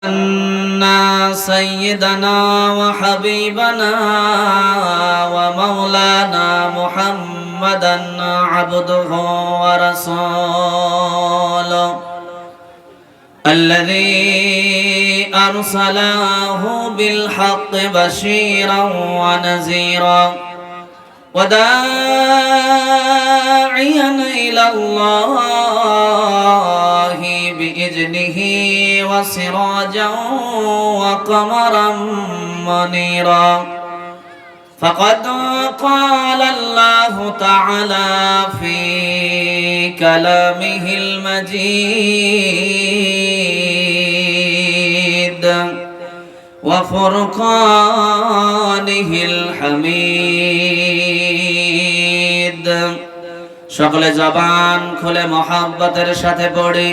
أن سيدنا وحبيبنا ومولانا محمدا عبده ورسوله الذي أرسله بالحق بشيرا ونذيرا وداعيا إلى الله بإذنه وسراجا وقمرا منيرا فقد قال الله تعالى في كلامه المجيد وفرقانه الحميد সকলে জবান খুলে মোহাব্বতের সাথে পড়ি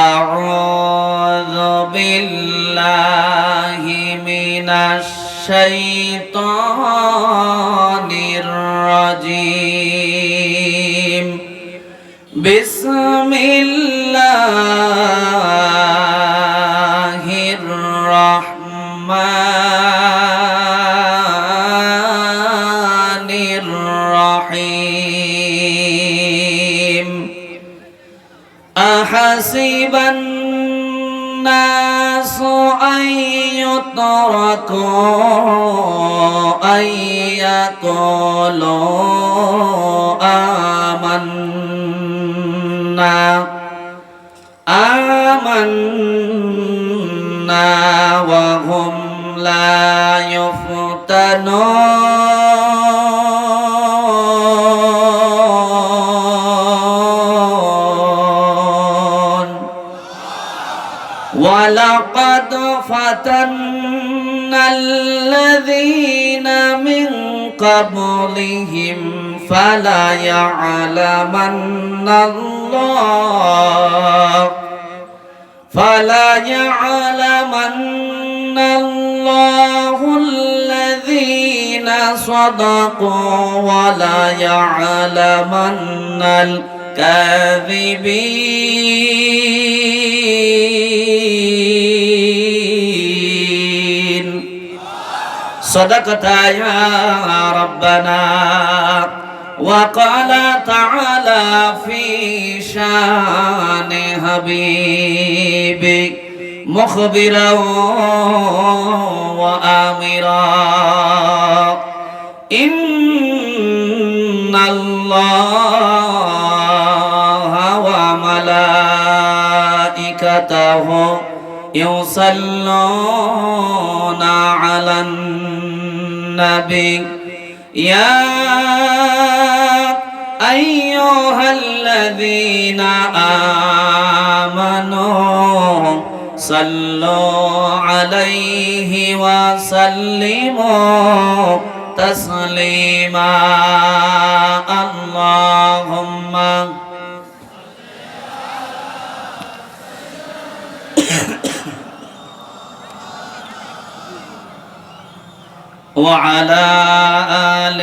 আউযু বিল্লাহি মিনাশ শাইতানির রাজিম বিসমিল্লাহির রাহমানির রাহিম আহাসিবান নাসু আইয়ুতরাকু আইয়াকুলু آمنا وهم لا يفتنون ولقد فتنا الذين من قبلهم فلا يعلمن الله الذين صدقوا ولا يعلمن الكاذبين صدقت يا ربنا وقال تعالى في شان حبيبك مخبرا وآمرا إن الله وملائكته يصلون على النبي يا أيها الذين آمنوا صلوا عليه وسلموا تسليما اللهم وعلى آل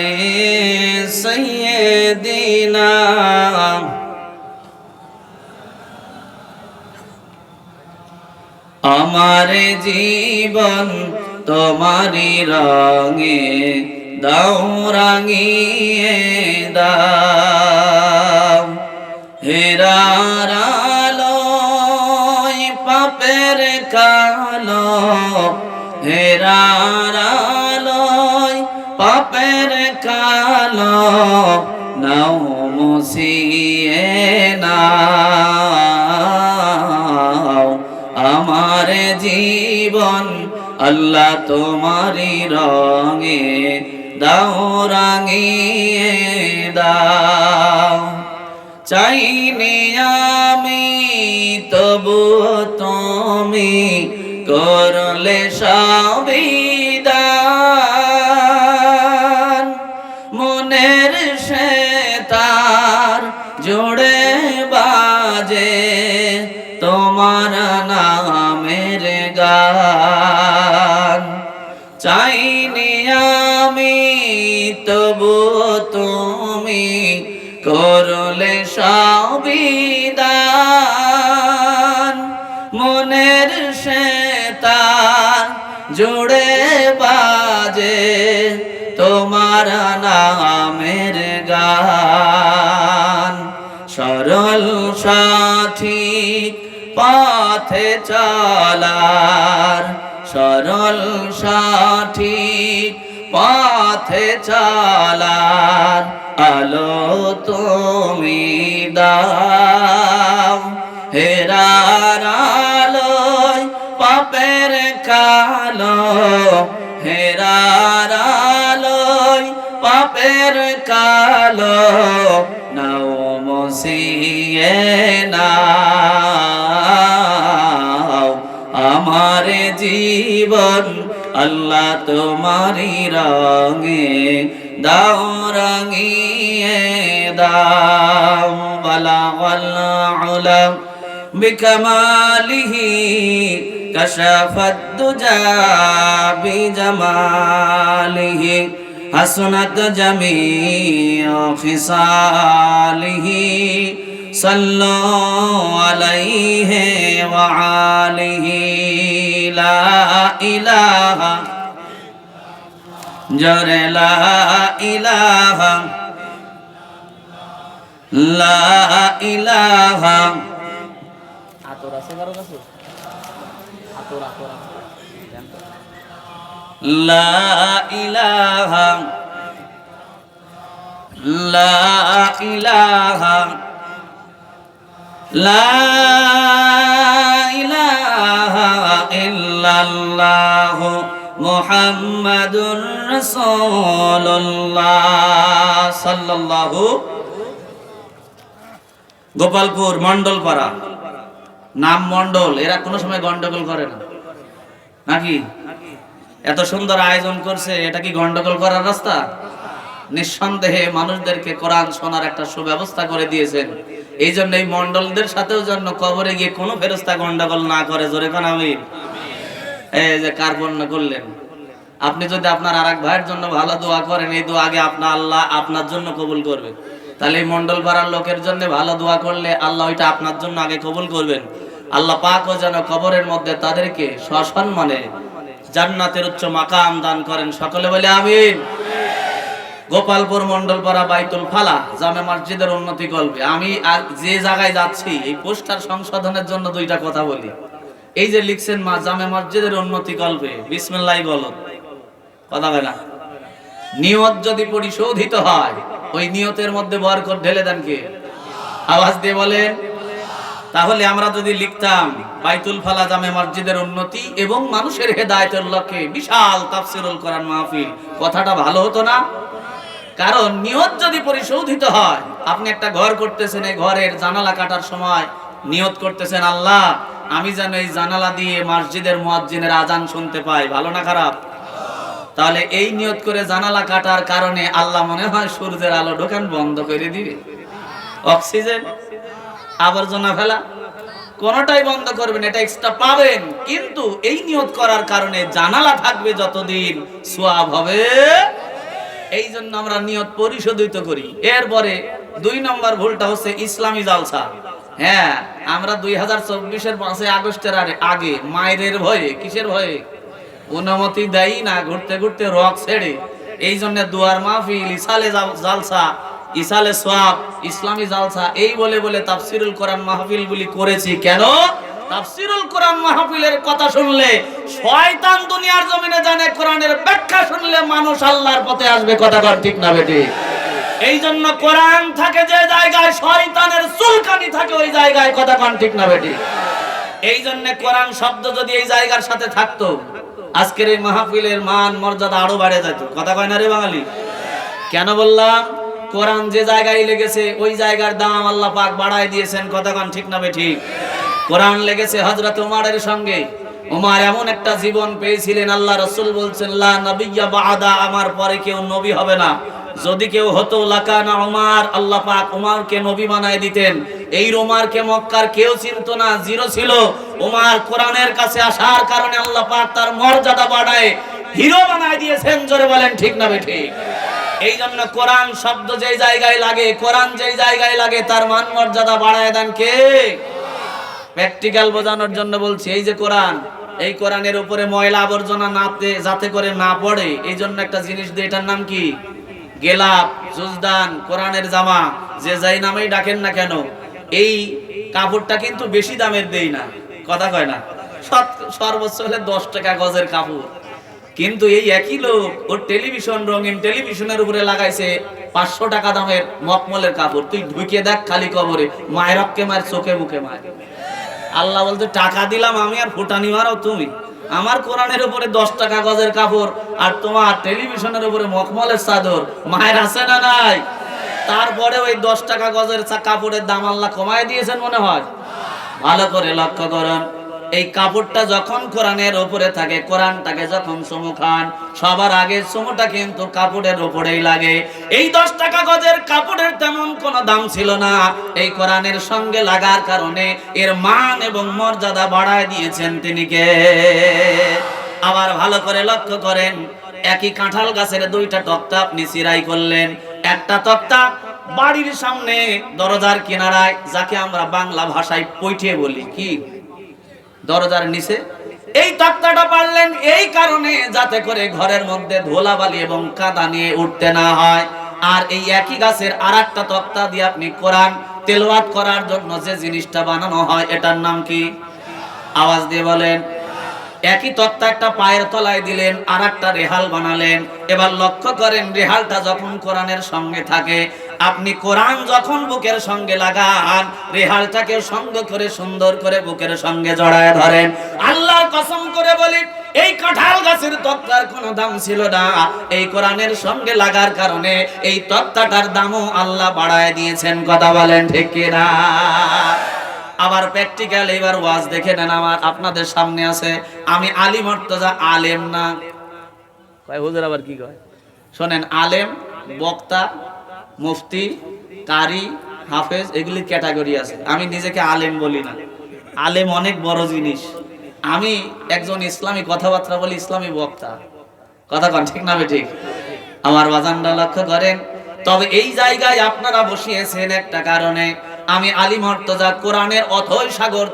سيدنا আমার জীবন তোমারি রঙে দাও রাঙিয়ে দাও হেরার আলোয় পাপের কালো হেরার আলোয় পাপের কালো নাও মুছিয়ে নাও আমার জীবন আল্লাহ তোমারি রঙে দাও রাঙিয়ে দাও চাইনি আমি তবু তুমি করলে সবিদান মনের সে তার জোড়ে বাজে তোমার নামের গান চাইনি আমি তবু তুমি করলে সবিদান মনের সে জুড়ে বাজে তোমার নামের গান। সরল সঠিক পথে চলার, সরল সঠিক পথে চলার আলো তুমি দাও। হেরার আলোয় পাপের কালো, হেরার আলোয় পাপের কালো নাও মুছিয়ে নাও আমার জীবন আল্লাহ তোমারি রঙে দাও রঙিয়ে দাও। বালাগাল উলা বিকামালিহি কাশাফাদ দুজা বিজামালিহি হাসনাত জামিউ খিসালিহি সাল্লু আলাইহি ওয়া আলিহি। লা ইলাহা জরে লা ইলাহা, লা ইলাহা। আতর আছে কারো কাছে? আতর আতর লা ইলাহা, লা ইলাহা, লা ইলাহা ইল্লাল্লাহু মুহাম্মাদুর রাসূলুল্লাহ সাল্লাল্লাহু। গোপালপুর মন্ডলপাড়া, নাম মন্ডল, এরা কোনো সময় গন্ডগোল করে না নাকি? এত সুন্দর আয়োজন করছে, এটা কি গন্ডগোল করার রাস্তা? নিঃসন্দেহে মানুষদেরকে কোরআন শোনার একটা সুব্যবস্থা করে দিয়েছেন। এই জন্য এই মন্ডলদের সাথেও জন্য কবরে গিয়ে কোনো ফেরেশতা গন্ডগোল না করে। জোরে কোন আমিন। এই যে কার বর্ণনা করলেন, আপনি যদি আপনার আরেক ভাইয়ের জন্য ভালো দোয়া করেন, এই দোয়া আগে আপনার আল্লাহ আপনার জন্য কবুল করবে। তাহলে এই মন্ডল পাড়ার লোকের জন্য ভালো দোয়া করলে আল্লাহ ওইটা আপনার জন্য আগে কবুল করবেন। আল্লাহ পাকও যেন কবরের মধ্যে তাদেরকে সসম্মানে জান্নাতের উচ্চ মাকাম দান করেন। সকলে বলে আমিন। গোপালপুর মন্ডলপাড়া বাইতুল ফালাহ জামে মসজিদের উন্নতি কল্পে আমি যে জায়গায় যাচ্ছি, এই পোস্টার সংশোধনের জন্য দুইটা কথা বলি। এই যে লিখছেন মা জামে মসজিদের উন্নতি কল্পে, বিসমিল্লাহ বলো, কথা বলে না। নিয়ত যদি পরিশোধিত হয়, ওই নিয়তের মধ্যে বরকত ঢেলে দেন কে? আওয়াজ দিয়ে বলেন। তাহলে আমরা যদি লিখতাম বাইতুল ফালাহ জামে মসজিদের উন্নতি এবং মানুষের হেদায়েতের লক্ষ্যে বিশাল তাফসীরুল কোরআন মাহফিল, কথাটা ভালো হতো না? কারণ নিয়ত যদি পরিশোধিত হয়, আপনি একটা ঘর করতেছেন, এই ঘরের জানালা কাটার সময় নিয়ত করতেছেন, আল্লাহ আমি যেন এই জানালা দিয়ে মসজিদের মুয়াজ্জিনের আজান শুনতে পাই। ভালো না খারাপ? তাহলে এই নিয়ত করে জানালা কাটার কারণে আল্লাহ মনে হয় সূর্যের আলো ঢোকান বন্ধ করে দিবে, অক্সিজেন আবর্জনা ফেলা কোনটাই বন্ধ করবেন, এটা এক্সট্রা পাবেন। কিন্তু এই নিয়ত করার কারণে জানালা থাকবে যতদিন, সওয়াব হবে। এই জন্য আমরা নিয়ত পরিশোধিত করি। এরপরে 2 নম্বর ভুলটা হচ্ছে ইসলামী জালসা। হ্যাঁ, আমরা 2024-এর 5 আগস্টের আগে মায়ের ভয়ে, কিসের ভয়ে? অনুমতি দেয় না, ঘুরতে ঘুরতে রক ছেড়ে। এই জন্য দুয়ার মাহফিল, ইসালে জালসা, ইসালে সওয়াব, ইসলামী জালসা এই বলে বলে তাফসীরুল কোরআন মাহফিল গুলি করেছি। কেন? তাফসীরুল কোরআন মাহফিলের কথা শুনলে শয়তান দুনিয়ার জমিনে জানে, কোরআনের ব্যাখ্যা শুনলে মানুষ আল্লাহর পথে আসবে। কথা কর ঠিক না বেটি? এই জন্য কোরআন থাকে যে জায়গায়, শয়তানের চুলকানি থাকে ওই জায়গায়। কথা কর ঠিক না বেটি? এই জন্য কোরআন শব্দ যদি এই জায়গার সাথে থাকতো, আজকের এই মাহফিলের মান মর্যাদা আরো বেড়ে যেত। কথা কয় না রে বাঙালি? কেন বললাম? কোরআন যে জায়গায় লেগেছে ওই জায়গার দাম আল্লাহ পাক বাড়ায় দিয়েছেন। কথা কন ঠিক না বেটি? কোরআন লেগেছে হযরত ওমরের সঙ্গে। ওমর এমন একটা জীবন পেয়েছিলেন, আল্লাহ রাসূল বলছেন লা নবিয়্যা বা'দা, আমার পরে কেউ নবী হবে না। যদি কেউ হতো লাকানা ওমর, আল্লাহ পাক ওমরকে নবী বানায় দিতেন। এই ওমরকে মক্কার কেউ চিনতো না, জিরো ছিল। ওমর কোরআনের কাছে আসার কারণে আল্লাহ পাক তার মর্যাদা বাড়ায় হিরো বানায় দিয়েছেন। জোরে বলেন ঠিক না বেঠি? এই জন্য কোরআন শব্দ যেই জায়গায় লাগে, কোরআন যেই জায়গায় লাগে, তার মান মর্যাদা বাড়ায় দেন কে? প্র্যাকটিক্যাল বোঝানোর জন্য বলছি। এই যে কোরআন, এই কোরআনের উপরে ময়লা আবর্জনা যাতে করে না পড়ে, এই জন্য একটা জিনিস দিয়ে, এটার নাম কি? গেলাপ, জুজদান, কোরআনের জামা, যে যাই নামেই ডাকেন না কেন। এই কাপড়টা কিন্তু বেশি দামের দেই না, কথা কয় না, সর্বোচ্চ হলে 10 টাকা গজের কাপড়। কিন্তু এই একই লোক ওর টেলিভিশন, রঙিন টেলিভিশনের উপরে লাগাইছে 500 টাকা দামের মকমলের কাপড়। তুই ঢুকে দেখ খালি কবরে, মায়ের রক্কে মায়ের চোখে মুখে মায়ের। আল্লাহ বলতে টাকা দিলাম আমি আর ফুটানি মারো তুমি। আমার কোরআনের উপরে 10 টাকা গজের কাপড় আর তোমার টেলিভিশনের উপরে মখমলের চাদর, মায়ের আছে না নাই? তারপরে ওই 10 টাকা গজের কাপড়ের দাম আল্লাহ কমায় দিয়েছেন মনে হয়। ভালো করে লক্ষ্য করুন, এই কাপড়টা যখন কোরআনের উপরে থাকে, কোরআনটাকে যখন চুমু খান, সবার আগে চুমুটা কিন্তু কাপড়ের উপরেই লাগে। এই 10 টাকা গজের কাপড়ের তেমন কোনো দাম ছিল না, এই কোরআনের সঙ্গে লাগার কারণে এর মান এবং মর্যাদা বাড়ায় দিয়েছেন তিনি কে? আবার ভালো করে লক্ষ্য করেন, একই কাঁঠাল গাছের 2টা তক্তা আপনি চিরাই করলেন। একটা তক্তা বাড়ির সামনে দরজার কিনারায়, যাকে আমরা বাংলা ভাষায় পৈঠে বলি, কি দরজার নিচে এই তক্তাটা পারলেন এই কারণে যাতে করে ঘরের মধ্যে ধুলাবালি এবং কাদা নিয়ে উঠতে না হয়। আর এই একই গাছের আরেকটা তক্তা দিয়ে আপনি কোরআন তেলাওয়াত করার জন্য যে জিনিসটা বানানো হয়, এটার নাম কি? আওয়াজ দিয়ে বলেন। একই তক্তা একটা পায়ের তলায় দিলেন, আরেকটা রেহাল বানালেন। এবার লক্ষ্য করেন, রেহালটা যখন কোরআনের সঙ্গে থাকে, আপনি কোরআন যখন বুকের সঙ্গে লাগান, রেহালটাকে সঙ্গে করে সুন্দর করে বুকের সঙ্গে জড়ায় ধরেন। আল্লাহর কসম করে বলি, এই কাঁঠাল গাছের তক্তার কোনো দাম ছিল না, এই কোরআনের সঙ্গে লাগার কারণে এই তক্তাটার দামও আল্লাহ বাড়ায় দিয়েছেন। কথা বলেন ঠিক কিনা? আবার প্র্যাকটিক্যাল এবার ওয়াজ দেখে নেন, আমার আপনাদের সামনে আছে। আমি আলী মুর্তজা আলেম না, কয় হুজুর আবার কি কয় শোনেন, আলেম, বক্তা, মুফতি, কারি, হাফেজ, এগুলি ক্যাটাগরি আছে। আমি নিজেকে আলেম বলি না, আলেম অনেক বড় জিনিস। আমি একজন ইসলামী কথাবার্তা বলি, ইসলামী বক্তা। কথা কন ঠিক না ঠিক? আমার বাজানরা লক্ষ্য করেন। তবে এই জায়গায় আপনারা বসিয়েছেন একটা কারণে। আমি আলী মুর্তজা কোরআনের অথই সাগর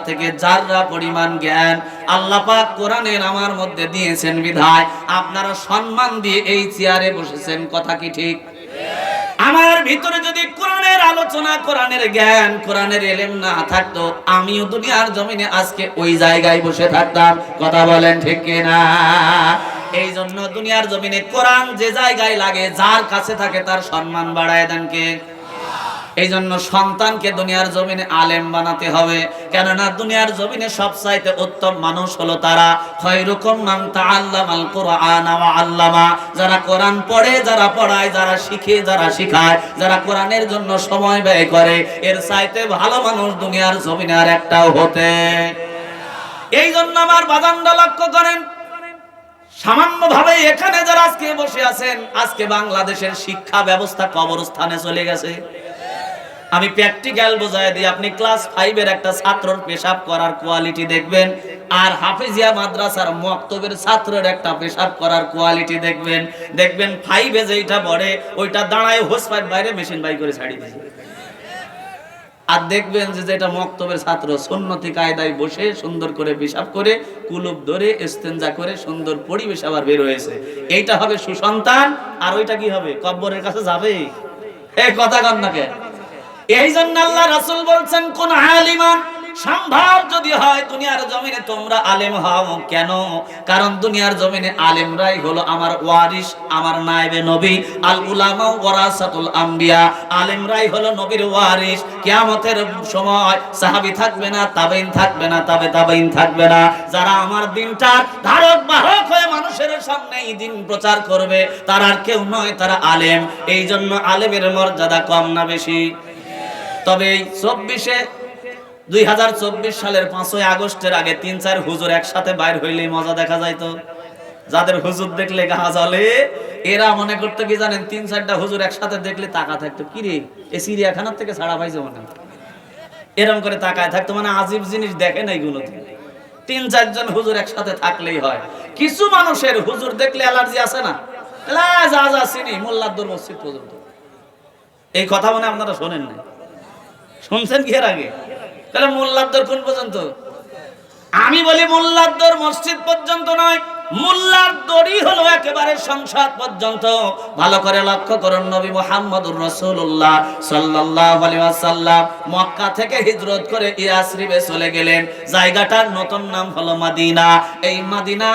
থেকে জাররা পরিমাণ জ্ঞান আল্লাহ পাক কোরআনের আমার মধ্যে দিয়েছেন বিধায় আপনারা সম্মান দিয়ে এই চেয়ারে বসেছেন। কথা কি ঠিক? আমার ভিতরে যদি কোরআনের আলোচনা, কোরআনের জ্ঞান, কোরআনের ইলম না থাকতো, আমিও দুনিয়ার জমিনে আজকে ওই জায়গায় বসে থাকতাম। কথা বলেন ঠিক কিনা? এই জন্য দুনিয়ার জমিনে কোরআন যে জায়গায় লাগে, যার কাছে থাকে, তার সম্মান বাড়ায় দেন কে? এই জন্য সন্তানকে দুনিয়ার জমিনে আলেম বানাতে হবে। কেননা দুনিয়ার জমিনে সবচাইতে উত্তম মানুষ হলো তারা, খায়রুকুম মান তাআল্লামাল কুরআন ওয়া আল্লামা, যারা কোরআন পড়ে, যারা পড়ায়, যারা শিখে, যারা শিখায়, যারা কোরআনের জন্য সময় ব্যয় করে, এর চাইতে ভালো মানুষ দুনিয়ার জমিনে আর একটাও হতে। এই জন্য আমার বাজানরা লক্ষ্য করেন, সামান্য ভাবে এখানে যারা আজকে বসে আছেন, আজকে বাংলাদেশের শিক্ষা ব্যবস্থা কবরস্থানে চলে গেছে। আমি প্র্যাকটিক্যাল বোঝায় দিই, আপনি ক্লাস 5 এর একটা ছাত্রর পেশাব করার কোয়ালিটি দেখবেন, আর হাফেজিয়া মাদ্রাসার মক্তবের ছাত্রের একটা পেশাব করার কোয়ালিটি দেখবেন। দেখবেন 5 এ যেটা পড়ে ওইটা দাঁড়ায় হোসপাইট বাইরে মেশিন বাই করে ছাড়ি দিয়েছে। আর দেখবেন যে যেটা মক্তবের ছাত্র সুন্নতি কায়দায় বসে সুন্দর করে পেশাব করে, কুলুপ ধরে, ইস্তেঞ্জা করে, সুন্দর পরিবেশ আবার বের হয়েছে। এইটা হবে সুসন্তান, আর ওইটা কি হবে? কবরের কাছে যাবে। এই কথা কন না কেন? এই জন্য আল্লাহ রাসূল বলছেন, কোন আলিমান সম্ভব যদি হয় দুনিয়ার জমিনে তোমরা আলেম হও। কেন? কারণ দুনিয়ার জমিনে আলেমরাই হলো আমার ওয়ারিস, আমার নায়েবে নবী। আল উলামা ওয়ারাসাতুল আম্বিয়া, আলেমরাই হলো নবীর ওয়ারিস। কিয়ামতের সময় সাহাবী থাকবে না, তাবেঈন থাকবে না, তাবেঈন থাকবে না। যারা আমার দিনটার ধারক বাহক হয়ে মানুষের সামনে এই দিন প্রচার করবে, তারা আর কেউ নয়, তারা আলেম। এই জন্য আলেমের মর্যাদা কম না বেশি? তবে 2024 সালের 5ই আগস্টের আগে 3-4 হুজুর একসাথে বাইর হইলেই মজা দেখা যাইতো। যাদের হুজুর দেখলে গা জ্বলে, এরা মনে করতে কি জানেন, 3-4টা হুজুর একসাথে দেখলে তাকা থাকতো, কি রে এ চিড়িয়াখানার থেকে ছাড়া পাইছে মনে, এরকম করে তাকায় থাকতো। মানে আজীব জিনিস দেখে না এগুলো। 3-4 জন হুজুর একসাথে থাকলেই হয়। কিছু মানুষের হুজুর দেখলে অ্যালার্জি আছে না, যা চিনি মোল্লাদ্দুর মসজিদ পর্যন্ত। এই কথা মনে আপনারা শোনেন না? শুনছেন কি এর আগে? তাহলে মোল্লাদ্দুর কোন পর্যন্ত? আমি বলি মোল্লার দৌড় মসজিদ পর্যন্ত নয়, মোল্লার দড়ি হলো একেবারে সংসদ পর্যন্ত। ভালো করে লক্ষ্য করুন, নবী মুহাম্মদুর রাসূলুল্লাহ সাল্লাল্লাহু আলাইহি ওয়াসাল্লাম মক্কা থেকে হিজরত করে ইয়াসরিবে চলে গেলেন। জায়গাটার নতুন নাম হলো মদিনা। এই মদিনা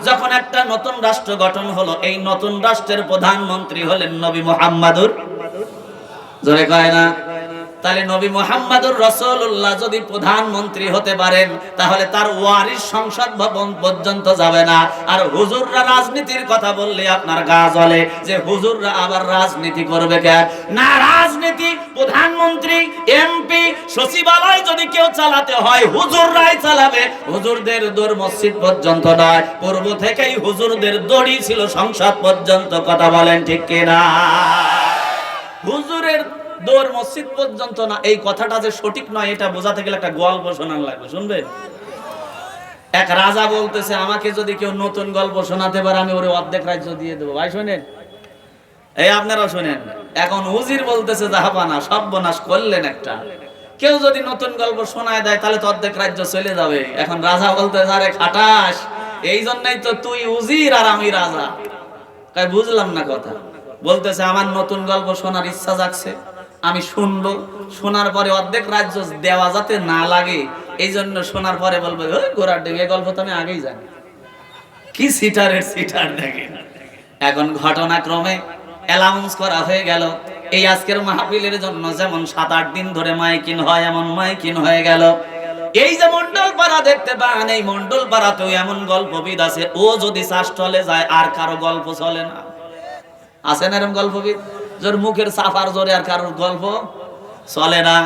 যখন একটা নতুন রাষ্ট্র গঠন হলো, এই নতুন রাষ্ট্রের প্রধানমন্ত্রী হলেন নবী মুহাম্মদুর, জোরে কয় না? তাহলে নবী মুহাম্মদুর রাসূলুল্লাহ যদি প্রধানমন্ত্রী হতে পারেন, তাহলে তার ওয়ারিস সংসদ ভবন পর্যন্ত যাবে না। আর হুজুররা রাজনীতির কথা বললে আপনার গা জ্বলে যে হুজুররা আবার রাজনীতি করবে কেন? না, রাজনীতি প্রধানমন্ত্রী, এমপি, সচিবালয় যদি কেউ চালাতে হয় হুজুররাই চালাবে। হুজুরদের দৌড় মসজিদ পর্যন্ত নয়, পূর্ব থেকেই হুজুরদের দড়ি ছিল সংসদ পর্যন্ত। কথা বলেন ঠিক কিনা? হুজুরের দৌড় মসজিদ পর্যন্ত না, এই কথাটা যে সঠিক নয় এটা বোঝাতে গেলে একটা গল্প শোনানো লাগবে। শুনবেন? এক রাজা বলতেছে, আমাকে যদি কেউ নতুন গল্প শোনাতে পারে আমি ওরে অর্ধেক রাজ্য দিয়ে দেবো। ভাই শোনেন, এই আপনারাও শোনেন। এখন উজির বলতেছে, জাহাপানা সর্বনাশ করলেন একটা, কেউ যদি নতুন গল্প শোনায় দেয় তাহলে তো অর্ধেক রাজ্য চলে যাবে। এখন রাজা বলতেছে, আরে খাটাস, এই জন্যই তো তুই উজির আর আমি রাজা। তাই বুঝলাম না কথা। বলতেছে, আমার নতুন গল্প শোনার ইচ্ছা জাগছে, আমি শুনবো। শোনার পরে অর্ধেক রাজ্য দেওয়া যাতে না লাগে এই জন্য শোনার পরে বলবো, ওই গোড়ার ডেকে গল্প তো আমি আগেই জানি। কি সিটারের সিটার দেখেন। এখন ঘটনাক্রমে অ্যালাউন্স করা হয়ে গেল, এই আজকের মাহফিলের জন্য যেমন 7-8 দিন ধরে মাইকিং হয়, এমন মাইকিং হয়ে গেল। এই যে মন্ডল পাড়া দেখতে পান, এই মন্ডল পাড়াতেও এমন গল্পবিদ আছে, ও যদি চাষ চলে যায় আর কারো গল্প চলে না। আছে না এরকম গল্পবিদ? যার মুখের সাফার জোরে আর কারোর গল্প চলে না।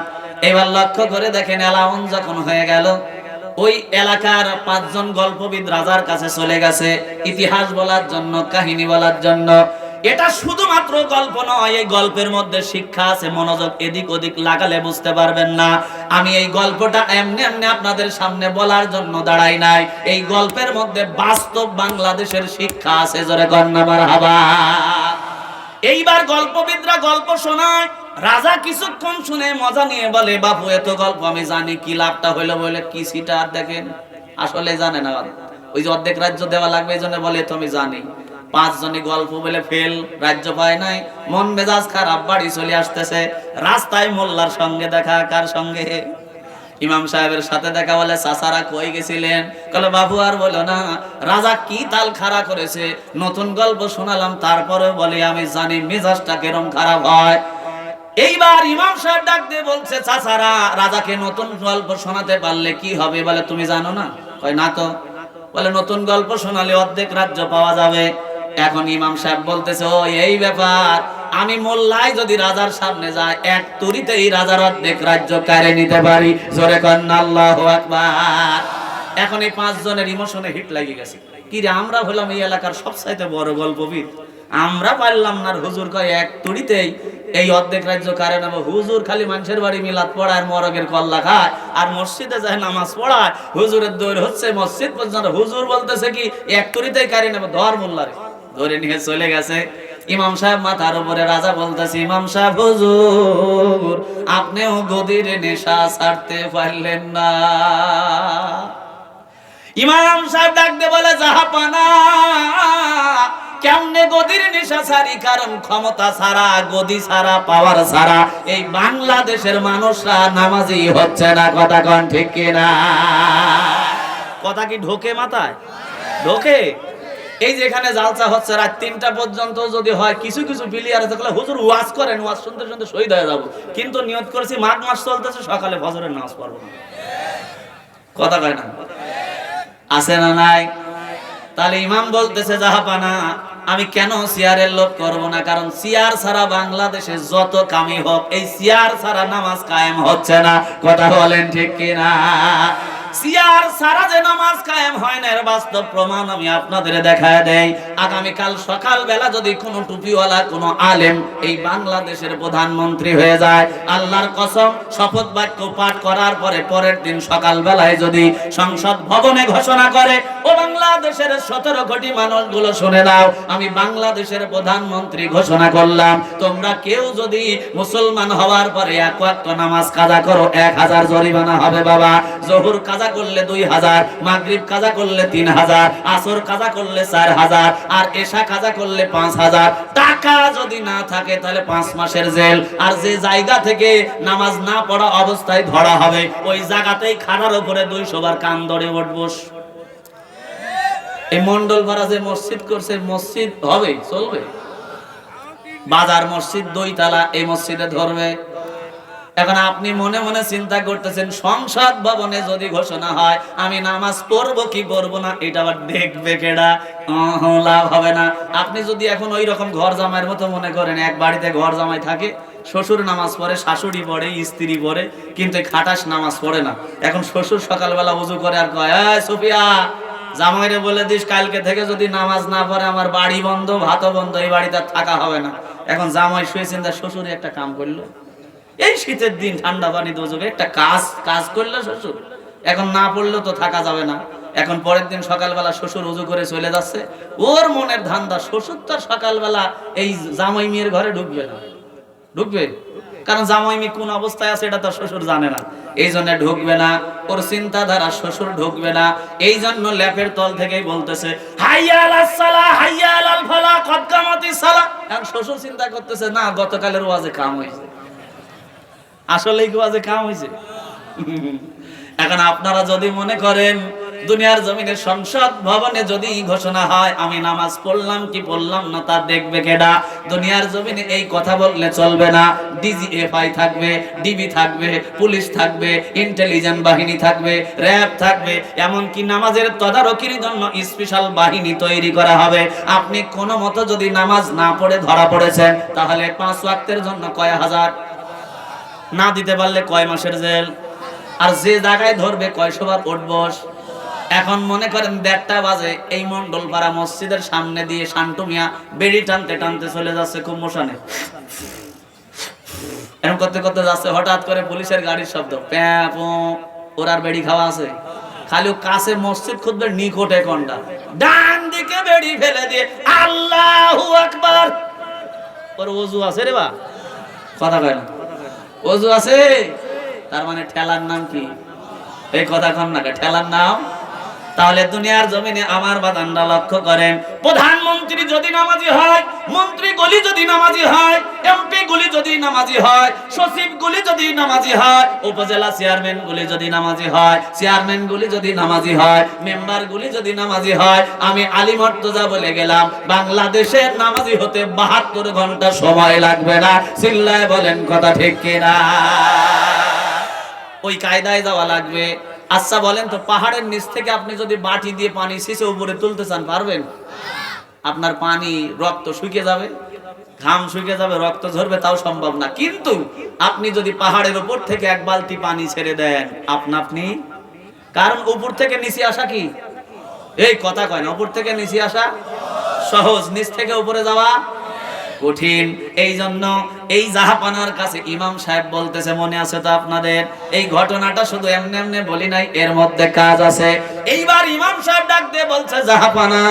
এবার লক্ষ্য করে দেখেন, অ্যালাউন্স যখন হয়ে গেল, ওই এলাকার 5 জন গল্পবিদ রাজার কাছে চলে গেছে ইতিহাস বলার জন্য, কাহিনী বলার জন্য। এটা শুধুমাত্র গল্প নয়, এই গল্পের মধ্যে শিক্ষা আছে। মনোযোগ এদিক ওদিক লাগালে বুঝতে পারবেন না। আমি এই গল্পটা এমনি এমনি আপনাদের সামনে বলার জন্য দাঁড়াই নাই। এই গল্পের মধ্যে বাস্তব বাংলাদেশের শিক্ষা আছে। জোরে কন্যা মারহাবা। এইবার গল্পবিদরা গল্প শোনায়, রাজা কিছুক্ষণ শুনে মজা নিয়ে বলে, বাপু এত গল্প আমি জানি, কি লাভটা হইলো? বলে কি সিটার দেখেন, আসলে জানে না। ওই যে অর্ধেক রাজ্য দেওয়া লাগবে এই জন্য বলে, তুমি জানি। 5 জনই গল্প বলে ফেল, রাজ্য পায় নাই, মন মেজাজ খারাপ, বাড়ি চলে আসতেছে। রাস্তায় মোল্লার সঙ্গে দেখা, কার সঙ্গে? ইমাম সাহেবের সাথে দেখা। বলে, চাচারা কই গেছিলেন? বলে, বাবু আর বলো না, রাজা কি তাল খাড়া করেছে, নতুন গল্প শোনালাম, তারপরে বলে আমি জানি মেজাজটা কেরম খারাপ হয়। এইবার ইমাম সাহেব ডাক দিয়ে বলছে, চাচারা রাজাকে নতুন গল্প শোনাতে পারলে কি হবে? বলে, তুমি জানো না? কয় না তো। বলে, নতুন গল্প শোনালে অর্ধেক রাজ্য পাওয়া যাবে। এখন ইমাম সাহেব বলতেছে, ও এই ব্যাপার, আমি মোল্লাই যদি রাজার সামনে যায় এক তুরিতেই রাজার অর্ধেক রাজ্য কেড়ে নিতে পারি। জোরে কন্না আল্লাহু আকবার। এখন এই 5 জনের ইমোশনে হিট লাগে গেছে, কি রে আমরা হলাম এই এলাকার সবচাইতে বড় গল্পবিদ, আমরা পারলাম না। হুজুর কয় এক তুড়িতেই এই অর্ধেক রাজ্য কারে নেব। হুজুর খালি মানুষের বাড়ি মিলাদ পড়ায়, মরগের কল্লা খায়, আর মসজিদে যায় নামাজ পড়ায়। হুজুরের দৌড় হচ্ছে মসজিদ পর্যন্ত। হুজুর বলতেছে কি এক তুড়িতেই কারে নেব, ধর মোল্লারে। ধরে নিয়ে চলে গেছে। ইমাম সাহেব মাথার উপরে, রাজা বলতেছে, ইমাম সাহেব হুজুর আপনিও গদির নেশা ছাড়তে পারলেন না। ইমাম সাহেব ডাক দিয়ে বলে, জাহাপানা কেমনে গদির নেশা ছাড়ি? কারণ ক্ষমতা ছাড়া, গদি ছাড়া, পাওয়ার ছাড়া এই বাংলাদেশের মানুষরা নামাজি হচ্ছে না। কথা কন ঠিক কিনা? কথা কি ঢোকে মাথায়? ঢোকে। এই যে এখানে জালসা হচ্ছে রাত 3টা পর্যন্ত, যদি হয় কিছু কিছু প্লেয়ার আছে হুজুর ওয়াজ করেন, ওয়াজ শুনতে শুনতে শহীদ হয়ে যাবো, কিন্তু নিয়ত করেছি মাঘ মাস চলতেছে, সকালে ফজরের নামাজ পড়বো না। কথা কয় না? আছে না নাই? তাহলে ইমাম বলতেছে, জাহাপানা আমি কেন সিয়ারের লোভ করব না? কারণ সিয়ার ছাড়া বাংলাদেশে যত কামি হোক, এই সিয়ার ছাড়া নামাজ কায়েম হচ্ছে না। কথা বলেন ঠিক কিনা? সিয়ার সারা যে নামাজ কায়েম হয় না, এর বাস্তব প্রমাণ আমি আপনাদের দেখায় দেই। আগামীকাল সকালবেলা যদি কোনো টুপিওয়ালা কোনো আলেম এই বাংলাদেশের প্রধানমন্ত্রী হয়ে যায়, আল্লাহর কসম শপথ বাক্য পাঠ করার পরে পরের দিন সকালবেলায় যদি সংসদ ভবনে ঘোষণা করে, ও বাংলাদেশের 17 কোটি মানুষগুলো শুনে নাও, আমি বাংলাদেশের প্রধানমন্ত্রী ঘোষণা করলাম, তোমরা কেউ যদি মুসলমান হওয়ার পরে 1 ওয়াক্ত নামাজ কাজা করো 1000 জরিমানা হবে। বাবা জোহর কাজা কাজা করলে 2000, মাগরিব কাজা করলে 3000, আসর কাজা করলে 4000, আর এশা কাজা করলে 5000। টাকা যদি না থাকে তাহলে 5 মাসের জেল। আর যে জায়গা থেকে নামাজ না পড়া অবস্থায় ধরা হবে ওই জায়গাতেই খাড়ার উপরে 200 বার কান ধরে উঠবস। এই মন্ডল পাড়া যে মসজিদ করছে, মসজিদ হবে, চলবে? বাজার মসজিদ 2 তলা, এই মসজিদে ধরবে? এখন আপনি মনে মনে চিন্তা করতেছেন সংসদ ভবনে যদি ঘোষণা হয় আমি নামাজ পড়বো কি পড়বো না, এটা আবার দেখবে কেডা? লাভ হবে না। আপনি যদি এখন ওই রকম ঘর জামাইয়ের মতো মনে করেন, এক বাড়িতে ঘর জামাই থাকে, শ্বশুর নামাজ পড়ে, শাশুড়ি পড়ে, স্ত্রী পড়ে, কিন্তু খাটাস নামাজ পড়ে না। এখন শ্বশুর সকালবেলা ওযু করে আর কয়, এই সুফিয়া, জামাইরে বলে দিস কালকে থেকে যদি নামাজ না পড়ে আমার বাড়ি বন্ধ, ভাতও বন্ধ, এই বাড়িতে থাকা হবে না। এখন জামাই শুয়েছেন, তার শ্বশুরে একটা কাম করলো, এই শীতের দিন ঠান্ডা পানি দোজবে একটা কাজ করলো শ্বশুর, এখন না পড়লেও তো থাকা যাবে না। এখন পরের দিন সকালবেলা শ্বশুর ওযু করে চলে যাচ্ছে, ওর মনের ধান্দা শ্বশুর তো সকালবেলা এই জামাই মেয়ের ঘরে ঢুকবে না। ঢুকবে? কারণ জামাই মেয়ে কোন অবস্থায় আছে এটা তো শ্বশুর জানে না, এই জন্য ঢুকবে না। ওর চিন্তাধারা শ্বশুর ঢুকবে না, এই জন্য ল্যাপের তল থেকেই বলতেছে হাইয়া আলাস সালাহ, হাইয়া আলাল ফালাহ, কদ কামাতিস সালাহ। এখন শ্বশুর চিন্তা করতেছে, না গতকালের ওয়াজে কাম হয়েছে, আসলেই কি ওয়াজে কাম হয়েছে? এখন আপনারা যদি মনে করেন দুনিয়ার জমিনে সংসদ ভবনে যদি ঘোষণা হয় আমি নামাজ পড়লাম কি পড়লাম না তা দেখবে কেডা? দুনিয়ার জমিনে এই কথা বললে চলবে না। ডিজিএফআই থাকবে, ডিবি থাকবে, পুলিশ থাকবে, ইন্টেলিজেন্স বাহিনী থাকবে, র‍্যাব থাকবে, এমনকি নামাজের তদারকির জন্য স্পেশাল বাহিনী তৈরি করা হবে। আপনি কোনো মতো যদি নামাজ না পড়ে ধরা পড়েছেন তাহলে 5 ওয়াক্তের জন্য কয় হাজার, না দিতে পারলে কয় মাসের জেল, আর যে জায়গায় ধরবে কয়শো বার উঠবস। এখন মনে করেন 1:30 বাজে, এই মন্ডলপাড়া মসজিদের সামনে দিয়ে শান্তু মিয়া বেড়ি টানতে টানতে চলে যাচ্ছে খুব মোশানে, এরকম করতে করতে যাচ্ছে, হঠাৎ করে পুলিশের গাড়ির শব্দ, প্যাপো, ওর আর বেড়ি খাওয়া আছে, খালি কাছে মসজিদ খুঁজবে নিকটে কোনটা, ডান দিকে বেড়ি ফেলে দিয়ে আল্লাহু আকবার। ওর ওযু আছে রে বা, কথা কয় না, ওযু আছে, তার মানে ঠেলার নাম কি? এই কথা কন না, ঠেলার নাম। তাহলে দুনিয়ার জমিনে আমার বাদানরা লক্ষ্য করেন, প্রধানমন্ত্রী যদি নামাজি হয়, মন্ত্রী গুলি যদি নামাজি হয়, এমপি গুলি যদি নামাজি হয়, সচিব গুলি যদি নামাজি হয়, উপজেলা চেয়ারম্যান গুলি যদি নামাজি হয়, চেয়ারম্যান গুলি যদি নামাজি হয়, মেম্বার গুলি যদি নামাজি হয়, আমি আলী মর্তজা বলে গেলাম বাংলাদেশের নামাজি হতে 72 ঘন্টা সময় লাগবে না। চিল্লায় বলেন কথা ঠিক কিনা? ওই কায়দায় যাওয়া লাগবে। আচ্ছা বলেন তো, পাহাড়ের নিচ থেকে আপনি যদি বাটি দিয়ে পানি শেষে উপরে তুলতে চান, পারবেন? আপনার পানি, রক্ত শুকিয়ে যাবে, ঘাম শুকিয়ে যাবে, রক্ত ঝরবে, তাও সম্ভব না। কিন্তু আপনি যদি পাহাড়ের উপর থেকে 1 বালতি পানি ছেড়ে দেন, আপনি, কারণ উপর থেকে নিচে আসা কি, এই কথা কয় না, উপর থেকে নিচে আসা সহজ, নিচ থেকে উপরে যাওয়া কঠিন। এই জন্য এই জাহাপানার কাছে ইমাম সাহেব বলতেছে, মনে আছে তো আপনাদের? এই ঘটনাটা শুধু এমনি এমনি বলি নাই, এর মধ্যে কাজ আছে। এইবার ইমাম সাহেব ডাক দিয়ে বলছে, জাহাপানা,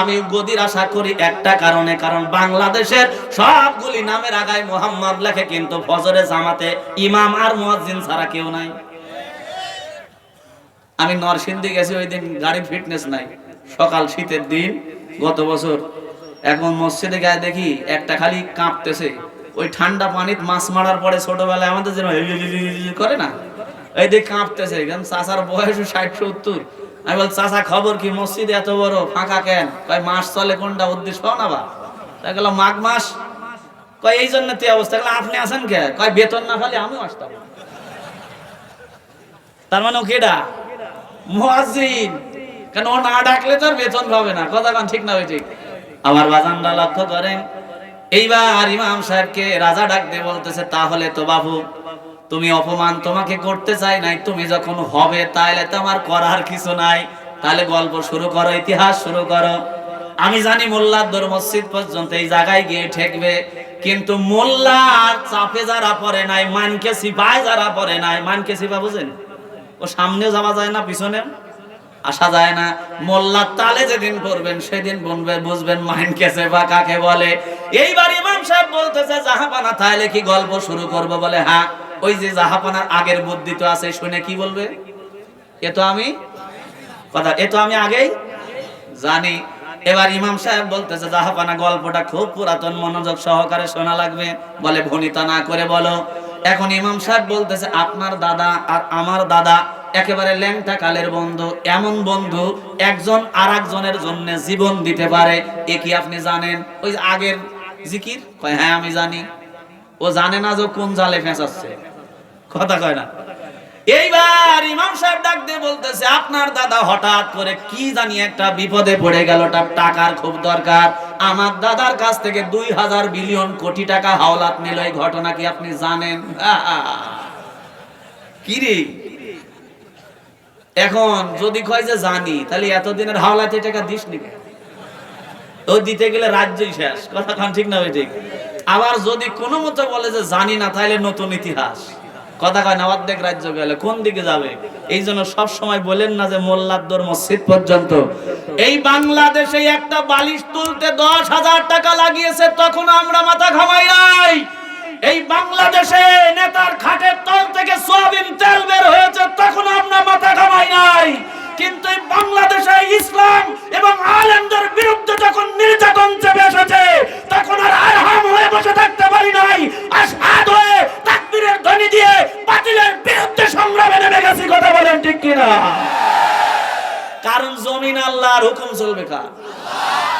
আমি গদির আশা করি একটা কারণে, কারণ বাংলাদেশের সবগুলি নামের আগায় মোহাম্মদ লেখে, কিন্তু ফজরে জামাতে ইমাম আর মুয়াজ্জিন ছাড়া কেউ নাই। আমি নরসিংদী গেছি, ওই দিন গাড়ির ফিটনেস নাই, সকাল শীতের দিন গত বছর। এখন মসজিদে গায়ে দেখি একটা খালি কাঁপতেছে, ওই ঠান্ডা পানিতে মাছ মারার পরে ছোটবেলায় আমাদের যেরকম করে না, এই দিকে কাঁপতেছে। চাচার বয়স 60-70। আমি বল, চাচা খবর কি, মসজিদে এত বড় ফাঁকা কেন? কয় মাস চলে কোনটা উদ্দেশ্য না বা, তাই গেল মাঘ মাস। কয় এই জন্য তে অবস্থা। আপনি আছেন কে? কয় বেতন না খালি আমিও আসতাম। তার মানে ও কেডা? মুয়াজ্জিন। কেন ও না ডাকলে তো আর বেতন পাবে না। কথা কান ঠিক না? ওই ঠিক। আমার বাজানরা লক্ষ্য করেন, এইবার ইমাম সাহেবকে রাজা ডাক দিয়ে বলতেছে, তাহলে তো বাবু তুমি অপমান তোমাকে করতে চাই নাই, তুমি যখন হবে তাহলে তো আমার করার কিছু নাই, তাহলে গল্প শুরু করো, ইতিহাস শুরু করো। আমি জানি মোল্লার দর মসজিদ পর্যন্ত এই জায়গায় গিয়ে ঠেকবে, কিন্তু মোল্লার চাপে যারা পড়ে নাই, মানকে সিপায় যারা পড়ে নাই, মানকে সিপা বুঝেন, ও সামনেও যাওয়া যায় না, পিছনে আসা যায় না। মোল্লার তালে যেদিন পড়বেন সেদিন বুঝবেন মাইনকে সিপা কাকে বলে। এইবার ইমাম সাহেব বলতেছে, জাহাপানা তাহলে কি গল্প শুরু করব? বলে হ্যাঁ। ওই যে জাহাপানার আগের বুদ্ধি তো আছে, শুনে কি বলবে? এ তো আমি আগেই জানি। এবার ইমাম সাহেব বলতেছে, জাহাপানা গল্পটা খুব পুরাতন, মনোযোগ সহকারে শোনা লাগবে। বলে ভনিতা না করে বলো। এখন ইমাম সাহেব বলতেছে, আপনার দাদা আর আমার দাদা একেবারে ল্যাংটা কালের বন্ধু, এমন বন্ধু একজন আর একজনের জন্য জীবন দিতে পারে। এ কি আপনি জানেন? ওই আগের জিকির কয়, হ্যাঁ আমি জানি। ও জানে না যে কোন জালে ফেঁসাচ্ছে, কথা কয় না। এইবার ইমাম সাহেব ডাক দিয়ে বলতেছে, আপনার দাদা হঠাৎ করে কি জানি একটা বিপদে পড়ে গেল, তার টাকার খুব দরকার। আমার দাদার কাছ থেকে 2000 বিলিয়ন কোটি টাকা হাওলাত নিল। এই ঘটনা কি আপনি জানেন? কি রে, এখন যদি কয় যে জানি, তাহলে এতদিনের হাওলাতে টাকা দিস নি? ও দিতে গেলে রাজ্যই শেষ, কথা কান ঠিক না? ঠিক। আবার যদি কোনো মতো বলে যে জানি না, তাহলে নতুন ইতিহাস, কথা কয় না? অর্ধেক রাজ্য গেলে কোন দিকে যাবে? এই জন্য সব সময় বলেন না যে মোল্লাদ্দর মসজিদ পর্যন্ত। এই বাংলাদেশে একটা বালিশ তুলতে 10,000 টাকা লাগিয়েছে, তখন আমরা মাথা ঘামাই নাই। এই বাংলাদেশে নেতার খাটের তল থেকে সয়াবিন তেল বের হয়েছে, তখন আমরা মাথা ঘামাই নাই। কিন্তু এই বাংলাদেশে ইসলাম এবং আলেমদের বিরুদ্ধে যখন নির্যাতন চেপে এসেছে, তখন আর আরহাম হয়ে বসে থাকতে পারি নাই। আশহাদ হয়ে তাকবীরের ধ্বনি দিয়ে বাতিলের বিরুদ্ধে সংগ্রামে নেমে গেছি, কথা বলেন ঠিক কিনা? কারণ জমিন আল্লাহর, হুকুম চলবে কার?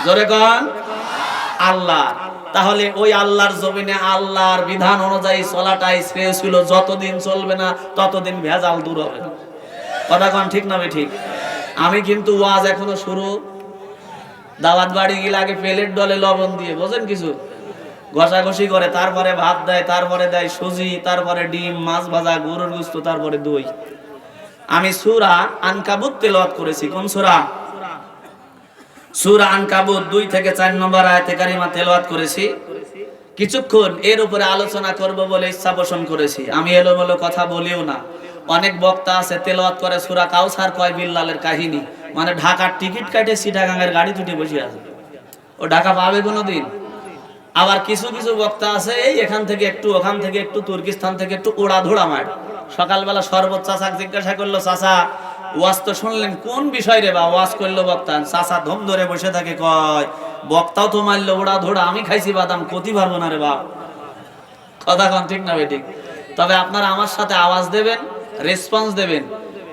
জোরে কোন? আল্লাহ। তাহলে ওই আল্লাহর জমিনে আল্লাহর বিধান অনুযায়ী চলাটাই শ্রেয় ছিল। যতদিন চলবে না ততদিন ভেজাল দূর হবে না, কথা কোন ঠিক না? ঠিক। আমি কিন্তু ওয়াজ এখনো শুরু। দাওয়াত বাড়ি গেলে আগে প্লেট ডলে লবণ দিয়ে, বোঝেন কিছু, ঘষাঘষি করে, তারপরে ভাত দেয়, তারপরে দেয় সুজি, তারপরে ডিম, মাছ ভাজা, গরুর গোশত, তারপরে দই। আমি সূরা আনকাবুত তেলাওয়াত করেছি। কোন সূরা? সূরা আনকাবুত 2 থেকে 4 নম্বর আয়াতে কারিমা তেলাওয়াত করেছি। কিছুক্ষণ এর উপরে আলোচনা করব বলে ইচ্ছা পোষণ করেছি। আমি এলোমেলো কথা বলিও না। অনেক বক্তা আছে তেলাওয়াত করে সূরা কাউসার, কয় বিল্লালের কাহিনী, মানে ঢাকার টিকিট কাটে চিটাগাঙ্গের গাড়ি দুটি বসে আছে, ও ঢাকা পাবে কোনোদিন? আবার কিছু কিছু বক্তা আছে এই এখান থেকে একটু, ওখান থেকে একটু, তুর্কিস্তান থেকে একটু ওড়া ধোড়া মার। সকালবেলা শরবত চাচা জিজ্ঞাসা করলো, চাচা ওয়াজ তো শুনলেন, কোন বিষয় রে বা? ওয়াজ করলো বক্তা। চাচা ধম ধরে বসে থাকে, কয় বক্তাও তো মারলো ওড়া ধোড়া, আমি খাইছি বাদাম, ক্ষতি পারবো না রে বাপ, কথা কন ঠিক না? ঠিক। তবে আপনারা আমার সাথে আওয়াজ দেবেন, রেসপন্স দেবেন,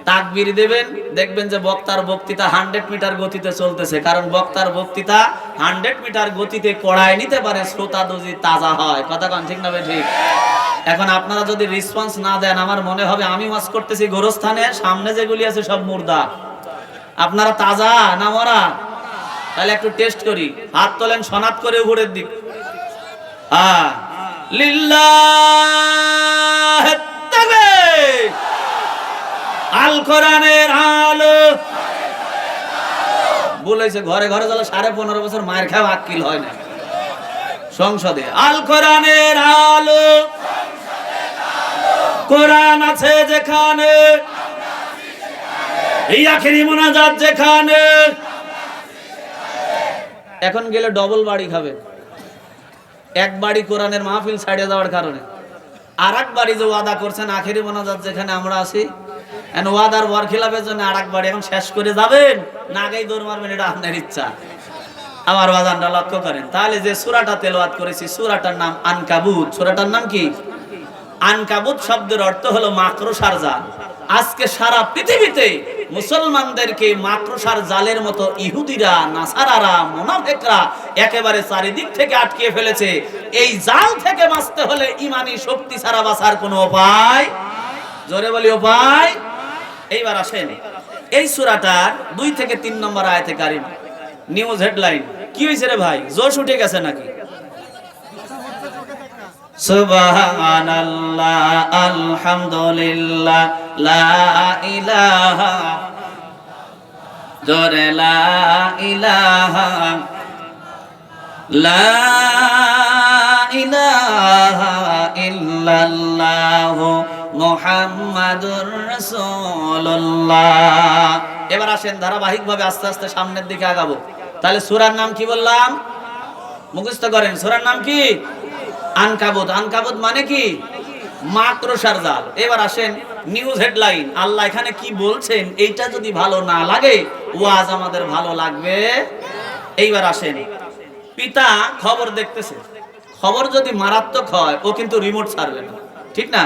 তাকবীর দেবেন, দেখবেন যে বক্তার বক্তৃতা 100 মিটার গতিতে চলতেছে। কারণ বক্তার বক্তৃতা 100 মিটার গতিতে কড়ায় নিতে পারে, শ্রোতা যদি তাজা হয়, কথা কন ঠিক না? ঠিক। এখন আপনারা যদি রেসপন্স না দেন, আমার মনে হবে আমি ওয়াজ করতেছি গোরস্থানে, সামনে যেগুলি আছে সব মুর্দা। আপনারা তাজা না মরা? তাহলে একটু টেস্ট করি। হাত তোলেন সনাত করে উপরের দিক। হ্যাঁ, লিল্লাহ তাকবীর। আল কোরআনের আলো বলেছে, ঘরে ঘরে চলে 15.5 বছর মায়ের খাওয়া আক্কিল হয় না সংসদে। আল কোরআনের আলো, কোরআন আছে যেখানে, এই আখেরি মোনাজাত যেখানে। এখন গেলে ডবল বাড়ি খাবে। এক বাড়ি কোরআনের মাহফিল ছাড়িয়ে যাওয়ার কারণে, আর এক বাড়ি যে ওয়াদা করছেন আখেরি মোনাজাত যেখানে আমরা আছি, ওয়াদার ওয়ার খিলাফের জন্য আর এক বাড়ি এখন শেষ করে যাবেন না, আগেই দৌড় মারবেন, এটা আপনার ইচ্ছা। আমার বাজানটা লক্ষ্য করেন। তাহলে যে সূরাটা তেলাওয়াত করেছি, সূরাটার নাম আনকাবুত। সূরাটার নাম কি? আনকাবুত শব্দের অর্থ হলো মাকড়সার জাল। আজকে সারা পৃথিবীতে মুসলমানদেরকে মাকড়সার জালের মতো ইহুদিরা, নাসারারা, মুনাফিকরা একেবারে চারিদিক থেকে আটকে ফেলেছে। এই জাল থেকে বাঁচতে হলে ঈমানি শক্তি ছাড়া বাঁচার কোনো উপায়, জোরে বলি উপায়। এইবার আসেন এই সূরাটার 2 থেকে 3 নম্বর আয়াতে কারিমা। নিউজ হেডলাইন, কি হইছে রে ভাই, জোশ উঠে গেছে নাকি? সুবহানাল্লাহ, আলহামদুলিল্লাহ, লা ইলাহা, জোরে লা ইলাহা, লা ইলাহা ইল্লাল্লাহ মুহাম্মাদুর রাসূলুল্লাহ। এবার আসেন ধারাবাহিকভাবে আস্তে আস্তে সামনের দিকে আগাবো। তাহলে সূরার নাম কি বললাম? মুখস্থ করেন। সূরার নাম কি? আনকাবুত। আনকাবুত মানে কি? মাকড়সার জাল। এবার আসেন নিউজ হেডলাইন, আল্লাহ এখানে কি বলছেন এইটা যদি ভালো না লাগে ওয়াজ আমাদের ভালো লাগবে। এইবার আসেন, পিতা খবর দেখতেছে, খবর যদি মারাত্মক হয় ও কিন্তু রিমোট ছাড়বে না, ঠিক না?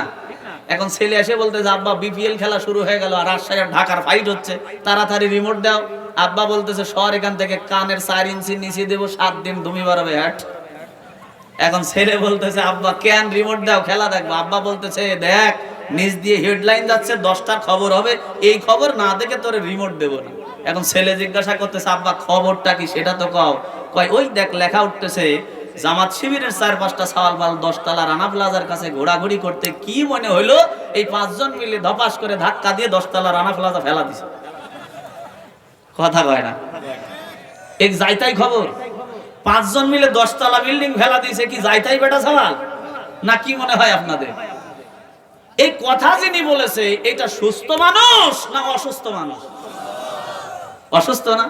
এখন ছেলে এসে বলতেছে আব্বা বিপিএল খেলা শুরু হয়ে গেল আর রাজশাহী আর ঢাকার ফাইট হচ্ছে, তাড়াতাড়ি রিমোট দাও। আব্বা বলতেছে শহর এখান থেকে কানের 4 ইঞ্চি নিচে দেবো, 7 দিন তুমি বাড়াবে হ্যাট। এখন ছেলে বলতেছে আব্বা কেন রিমোট দাও খেলা দেখবো। আব্বা বলতেছে দেখ নিচ দিয়ে হেডলাইন যাচ্ছে 10টার খবর হবে, এই খবর না দেখে তোরে রিমোট দেবো না। এখন ছেলে জিজ্ঞাসা করতেছে আব্বা খবরটা কি সেটা তো কও। কয় ওই দেখ লেখা উঠতেছে জামাত শিবিরের 4-5টা সওয়াল পাল 10 তলা রানা প্লাজার কাছে ঘোরাঘুরি করতে কি মনে হইলো এই 5 জন মিলে ধপাস করে ধাক্কা দিয়ে 10 তলা রানা প্লাজা ফেলা দিছে। কথা কয় না, এক যাইতাই খবর 5 জন মিলে 10 তলা বিল্ডিং ফেলা দিয়েছে, কি যাইতাই বেটা সওয়াল না কি মনে হয় আপনাদের? এই কথা যিনি বলেছে এটা সুস্থ মানুষ না অসুস্থ মানুষ? অসুস্থ না?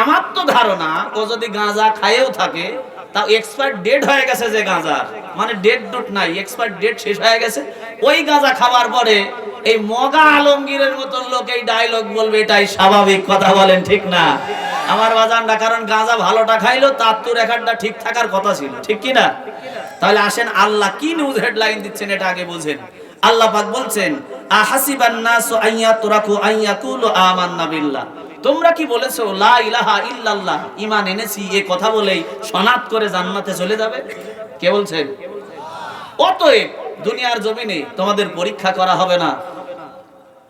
আমার তো ধারণা ও যদি গাঁজা খায়েও থাকে তাও এক্সপায়ার ডেট হয়ে গেছে, যে গাঁজার মানে ডেট ডুট নাই, এক্সপায়ার ডেট শেষ হয়ে গেছে। ওই গাঁজা খাওয়ার পরে এই মগা আলমগীরের মতন লোক এই ডায়লগ বলবে, এটাই স্বাভাবিক। কথা বলেন ঠিক না আমার বাজানটা? কারণ গাঁজা ভালোটা খাইলো তার তো রেকর্ডটা ঠিক থাকার কথা ছিল, ঠিক কি না? তাহলে আসেন আল্লাহ কি নিউজ হেডলাইন দিচ্ছেন এটা আগে বুঝেন। আল্লাহ পাক বলছেন আহাসিবান নাসু আইয়াতুরাকু আইয়াকুলু আমান্না বিল্লাহ, তোমরা কি বলেছো লা ইলাহা ইল্লাল্লাহ, ঈমান এনেছি, এই কথা বলেই সনাত করে জান্নাতে চলে যাবে? কে বলছেন? অতএব দুনিয়ার জমিনে তোমাদের পরীক্ষা করা হবে না।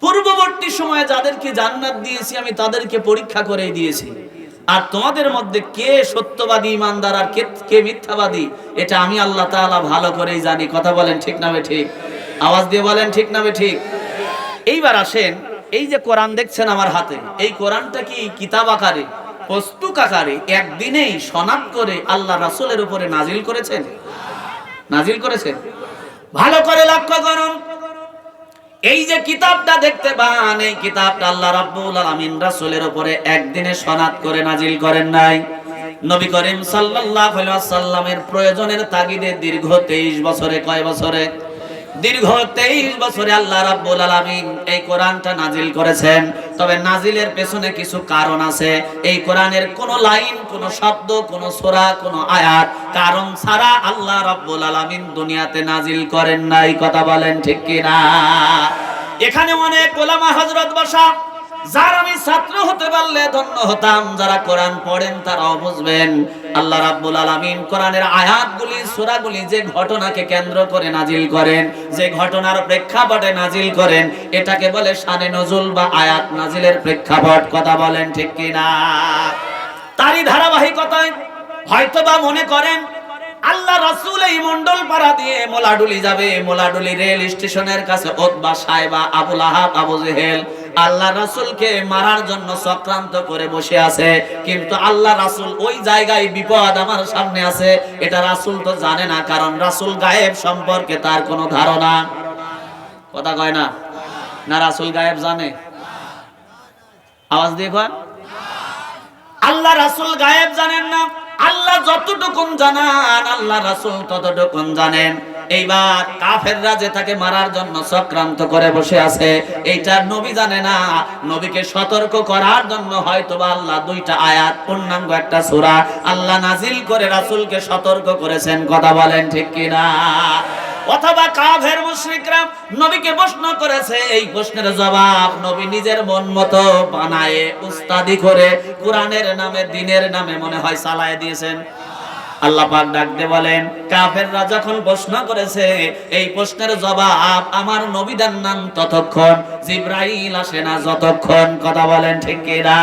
পূর্ববর্তী সময়ে যাদেরকে জান্নাত দিয়েছি আমি তাদেরকে পরীক্ষা করেই দিয়েছি, আর তোমাদের মধ্যে কে সত্যবাদী ইমানদার আর কে মিথ্যাবাদী এটা আমি আল্লাহ তাআলা ভালো করেই জানি। কথা বলেন ঠিক না ঠিক? আওয়াজ দিয়ে বলেন ঠিক না ঠিক? এইবার আসেন, এই যে কোরআন দেখছেন আমার হাতে, এই কোরআনটা কি কিতাব আকারে পুস্তক আকারে একদিনেই সনাত করে আল্লাহ রাসূলের উপরে নাজিল করেছেন? নাজিল করেছেন? ভালো করে লক্ষ্য করুন, এই যে কিতাবটা দেখতে পান এই কিতাবটা আল্লাহ রাব্বুল আলামিন রাসূলের উপরে একদিনে সনাত করে নাজিল করেন নাই। নবী করিম সাল্লাল্লাহু আলাইহি ওয়াসাল্লামের প্রয়োজনের তাগিদে দীর্ঘ 23 বছরে, কয় বছরে? দীর্ঘ 23 বছরে আল্লাহ রাব্বুল আলামিন এই কোরআনটা নাজিল করেছেন। তবে নাজিলের পেছনে কিছু কারণ আছে। এই কোরআনের কোন লাইন, কোন শব্দ, কোন সূরা, কোন আয়াত কারণ ছাড়া আল্লাহ রাব্বুল আলামিন দুনিয়াতে নাজিল করেন নাই। কথা বলেন ঠিক কি না? এখানে অনেক ওলামা হযরত বসা, যার আমি ছাত্র হতে পারলে ধন্য হতাম। যারা কোরআন পড়েন তারাও বুঝবেন আল্লাহ রাব্বুল আলামিন কোরআনের আয়াতগুলি, সূরাগুলি যে ঘটনাকে কেন্দ্র করে নাজিল করেন, যে ঘটনার প্রেক্ষাপটে নাজিল করেন, এটাকে বলে শানে নজুল বা আয়াত নাজিলের প্রেক্ষাপট। কথা বলেন ঠিক কি না? তারই ধারাবাহিকতায় হয়তোবা মনে করেন আল্লাহ রাসূল এই মন্ডল পাড়া দিয়ে মোলাডুলি যাবে, মোলাডুলি রেল স্টেশনের কাছে উতবা, সায়বা, আবু লাহাব, আবু জেহেল আল্লাহ রাসূলকে মারার জন্য চক্রান্ত করে বসে আছে। কিন্তু আল্লাহ রাসূল ওই জায়গায় বিপদ আমার সামনে আছে এটা রাসূল তো জানে না, কারণ রাসূল গায়েব সম্পর্কে তার কোনো ধারণা। কথা কয় না? না রাসূল গায়েব জানে? আওয়াজ দিয়ে কয় আল্লাহ রাসূল গায়েব জানেন না। আল্লাহ যতটুকুন জানান আল্লাহ রাসূল ততটুকুন জানেন। এইবার কাফেররা যে তাকে মারার জন্য চক্রান্ত করে বসে আছে এইটা নবী জানে না। নবীকে সতর্ক করার জন্য হয়তোবা আল্লাহ 2টা আয়াত, পূর্ণাঙ্গ একটা সূরা আল্লাহ নাজিল করে রাসূলকে সতর্ক করেছেন। কথা বলেন ঠিক কি না? অথবা কাফের মুশরিকরা নবীকে প্রশ্ন করেছে, এই প্রশ্নের জবাব নবী নিজের মন মতো বানায়ে উস্তাদি করে কোরআনের নামে, দ্বীনের নামে মনে হয় চালায় দিয়েছেন। আল্লাহ পাক ডাক দিয়ে বলেন কাফেররা যখন প্রশ্ন করেছে এই প্রশ্নের জবাব আমার নবী দেন নাম ততক্ষণ, জিবরাইল আসে না যতক্ষণ। কথা বলেন ঠিক কি না?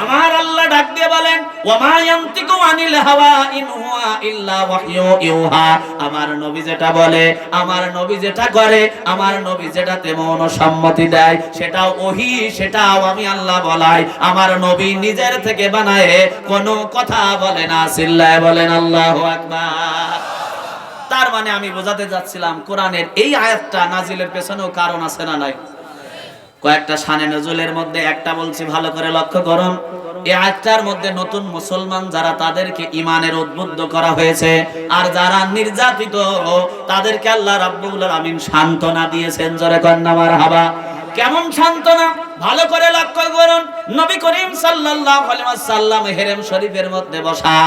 আমার আল্লাহ ডাক দিয়ে বলেন ওয়া মা ইয়ানতিকু আনিল হাওয়া ইন হুয়া ইল্লা ওয়াহয়ু ইউহা, আমার নবী যেটা বলে, আমার নবী যেটা করে, আমার নবী যেটাতে মনসম্মতি দেয় সেটাও ওহী, সেটাও আমি আল্লাহ বলাই। আমার নবী নিজের থেকে বানায় কোনো কথা বলে না। চিল্লায় বলেন আল্লাহু আকবার। তার মানে আমি বোঝাতে যাচ্ছিলাম কোরআনের এই আয়াতটা নাজিলের পেছনেও কারণ আছে না নাই? কয়েকটা শানে নজুলের মধ্যে একটা বলছি, ভালো করে লক্ষ্য করুন। এই আয়াতটার মধ্যে নতুন মুসলমান যারা, তাদেরকে ঈমানের উদ্বুদ্ধ করা হয়েছে, আর যারা নির্যাতিত তাদেরকে আল্লাহ রাব্বুল আলামিন সান্ত্বনা দিয়েছেন। জোরে কন্না মারহাবা। কেমন সান্ত্বনা ভালো করে লক্ষ্য করুন। নবী করিম সাল্লাল্লাহু আলাইহি ওয়াসাল্লাম হেরেম শরীফের মধ্যে বসা,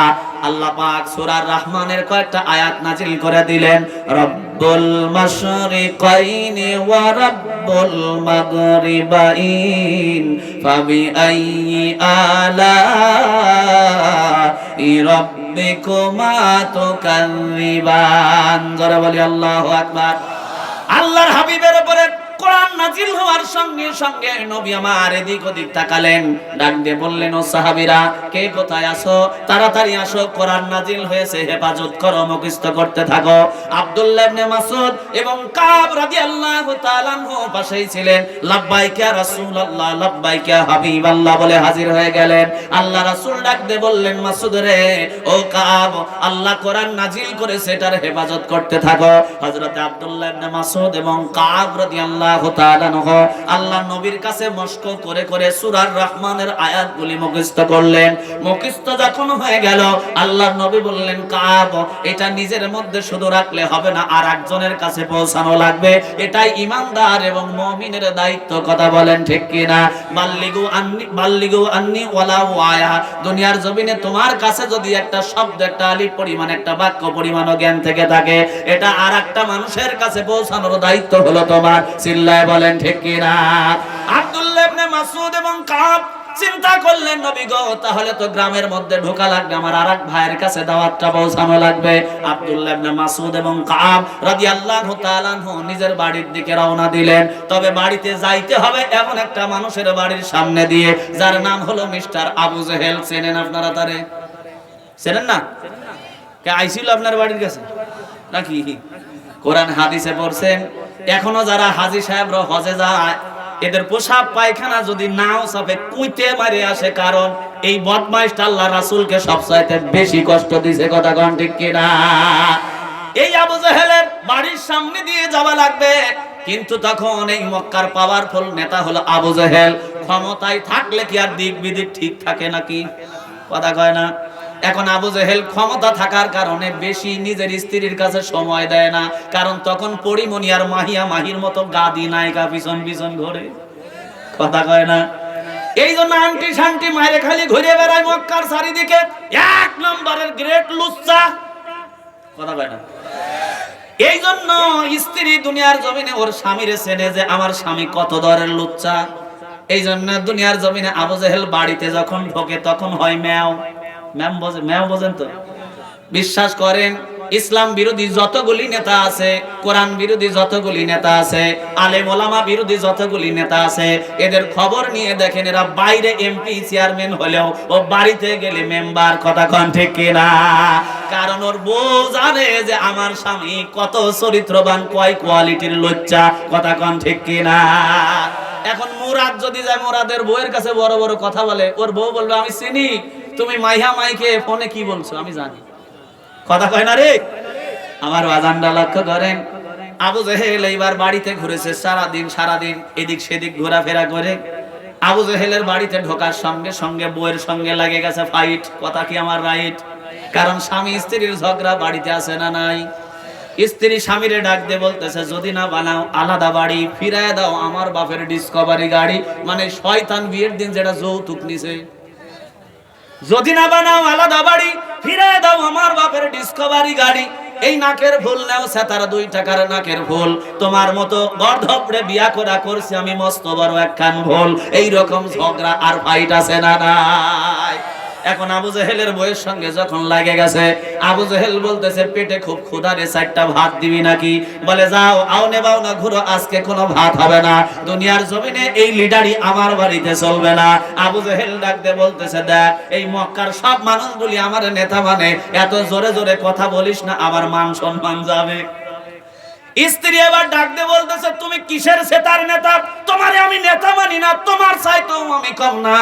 আল্লাহ পাক সূরা রহমানের কয়েকটা আয়াত নাজিল করে দিলেন। রব্বুল মাশরিকাইনি ওয়া রব্বুল মাগরিবাইন ফাবিআইয়ি আলাই রাব্বিকুমা তুকাযযিবান। যারা বলি আল্লাহু আকবার। আল্লাহর হাবিবের উপরে কোরআন নাজিল হওয়ার সঙ্গে সঙ্গে নবী আমার এদিক ওদিক তাকালেন, ডাক দিয়ে বললেন, ও সাহাবীরা, কে কোথায় আছো? তাড়াতাড়ি আসো, কোরআন নাজিল হয়েছে, হেফাজত করো, মুখস্থ করতে থাকো। আব্দুল্লাহ ইবনে মাসউদ এবং কাব রাদিয়াল্লাহু তাআলা আনহু পাশেই ছিলেন। লাব্বাইকা ইয়া রাসূলুল্লাহ, লাব্বাইকা ইয়া হাবিবাল্লাহ বলে হাজির হয়ে গেলেন। আল্লাহ রাসূল ডাক দিয়ে বললেন, মাসউদ রে, ও কাব, আল্লাহ কোরআন নাজিল করেছে, এটার হেফাজত করতে থাকো। হযরত আব্দুল্লাহ ইবনে মাসউদ এবং কাব রাদিয়াল্লাহু আল্লাহ নবীর কাছে মস্ক করে করে সূরা রহমানের আয়াতগুলি মুখস্থ করলেন। মুখস্থ যখন হয়ে গেল, আল্লাহ নবী বললেন, কাব, এটা নিজের মধ্যে শুধু রাখলে হবে না, আর একজনের কাছে পৌঁছানো লাগবে। এটাই ঈমানদার এবং মুমিনের দায়িত্ব। কথা বলেন ঠিক কি না? বাল্লিগু আন্নি ওয়ালাউ আয়া। দুনিয়ার জমিনে তোমার কাছে যদি একটা শব্দ, একটা আলিফ পরিমাণ, একটা বাক্য পরিমাণও জ্ঞান থেকে থাকে, এটা আর একটা মানুষের কাছে পৌঁছানোর দায়িত্ব হলো তোমার। চিল্লায় বলেন ঠিক কি না? আব্দুল্লাহ ইবনে মাসউদ এবং কাব চিন্তা করলেন, নবী গো, তাহলে তো গ্রামের মধ্যে ঢোকা লাগবে, আমার আরেক ভাইয়ের কাছে দাওয়াতটা পৌঁছানো লাগবে। আব্দুল্লাহ ইবনে মাসউদ এবং কাব রাদিয়াল্লাহু তাআলা আনহু নিজের বাড়ির দিকে রওনা দিলেন। তবে বাড়িতে যাইতে হবে এমন একটা মানুষের বাড়ির সামনে দিয়ে, যার নাম হলো মিস্টার আবু জেহেল। চেনেন আপনারা তারে? চেনেন না? কে আইছিল আপনার বাড়ির কাছে নাকি? কোরআন হাদিসে পড়ছেন, এখনো যারা হাজী সাহেবরা হজে যায়, এদের পোশাক পায়খানা যদি নাও সাফে কুইতে মারে আসে, কারণ এই বদমাইশটা আল্লাহ রাসূলকে সবচাইতে বেশি কষ্ট দিয়েছে। কথা কোন ঠিক কিনা? এই আবু জেহেলের বাড়ির সামনে দিয়ে যাওয়া লাগবে, কিন্তু তখন এই মক্কার পাওয়ারফুল নেতা হলো আবু জেহেল। ক্ষমতায় থাকলে কি আর দিক বিদিক ঠিক থাকে নাকি? কথা কয় না? এখন আবু জেহেল ক্ষমতা থাকার কারণে বেশি নিজের স্ত্রীর কাছে সময় দেয় না, কারণ তখন পরিমণি আর মাহিয়া মাহির মতো গাদি নায়িকা পিছন পিছন ঘুরে। কথা কয় না? এই জন্য আন্টি শান্টি মায়ের খালি ঘুরে বেড়ায় মক্কার চারিদিকে, এক নম্বরের গ্রেট লুচ্চা। কথা কয় না? এই জন্য স্ত্রী দুনিয়ার জমিনে ওর স্বামীরে চেনে যে আমার স্বামী কত দরের লুচ্চা। এই জন্য দুনিয়ার জমিনে আবু জেহেল বাড়িতে যখন ঢোকে তখন হয় ম্যাও। ম্যাও বোঝেন তো? বিশ্বাস করেন, ইসলাম বিরোধী যতগুলি নেতা আছে, কোরআন বিরোধী যতগুলি নেতা আছে, আলেম ওলামা বিরোধী যতগুলি নেতা আছে, এদের খবর নিয়ে দেখেন, এরা বাইরে এমপি চেয়ারম্যান হলেও ও বাড়িতে গেলে মেম্বার। কথা কন ঠিক কিনা? কারণ ওর বউ জানে যে আমার স্বামী কত চরিত্রবান, কয় কোয়ালিটির লজ্জা। কথা কন ঠিক কিনা? এখন মুরাদ যদি যায়, মুরাদের বউয়ের কাছে বড় বড় কথা বলে, ওর বউ বলবে, আমি চিনি, তুমি মাইহা মাইকে ফোনে কি বলছো আমি জানি। কথা কয় না রে? আমার বাজানটা লক্ষ্য করেন, আবু জেহেল এইবার বাড়িতে ঘুরেছে সারাদিন এদিক সেদিক ঘোরাফেরা করে। আবু জেহেলের বাড়িতে ঢোকার সঙ্গে সঙ্গে বউয়ের সঙ্গে লাগে গেছে ফাইট। কথা কি আমার রাইট? কারণ স্বামী স্ত্রীর ঝগড়া বাড়িতে আছে না নাই? স্ত্রী স্বামীরে ডাক দিয়ে বলতেছে, যদি না বানাও আলাদা বাড়ি, ফিরায় দাও আমার বাপের ডিসকভারি গাড়ি, মানে শয়তান বিয়ের দিন যেটা যৌতুক নিছে, যদি না বানাও আলাদা বাড়ি, ফিরায় দাও আমার বাপের ডিসকভারি গাড়ি। এই নাকের ফুল নাও, সেতার 2 টাকার নাকের ফুল, তোমার মতো গর্ধপড়ে বিয়া করা করছি আমি মস্ত বড় একখান ভুল। এইরকম ঝগড়া আর ফাইট আছে না নাই? এখন আবু জেহেলের বউয়ের সঙ্গে যখন লাগে গেছে, আবু জেহেল বলতেছে, পেটে খুব ক্ষুধা রে, 4টা ভাত দিবি নাকি? বলে, যাও আও নেবাও না ঘুরো, আজকে কোনো ভাত হবে না। দুনিয়ার জমিনে এই লিডারই আমার বাড়িতে চলবে না। আবু জেহেল ডাকতে বলতেছে, দেখ, এই মক্কার সব মানুষগুলি আমার নেতা, মানে এত জোরে জোরে কথা বলিস না, আমার মান সম্মান যাবে। স্ত্রী এবার ডাক দিয়ে বলতেছে, তুমি কিসের সেতার নেতা? তোমারে আমি নেতা মানি না, তোমার চাইতেও আমি কম না।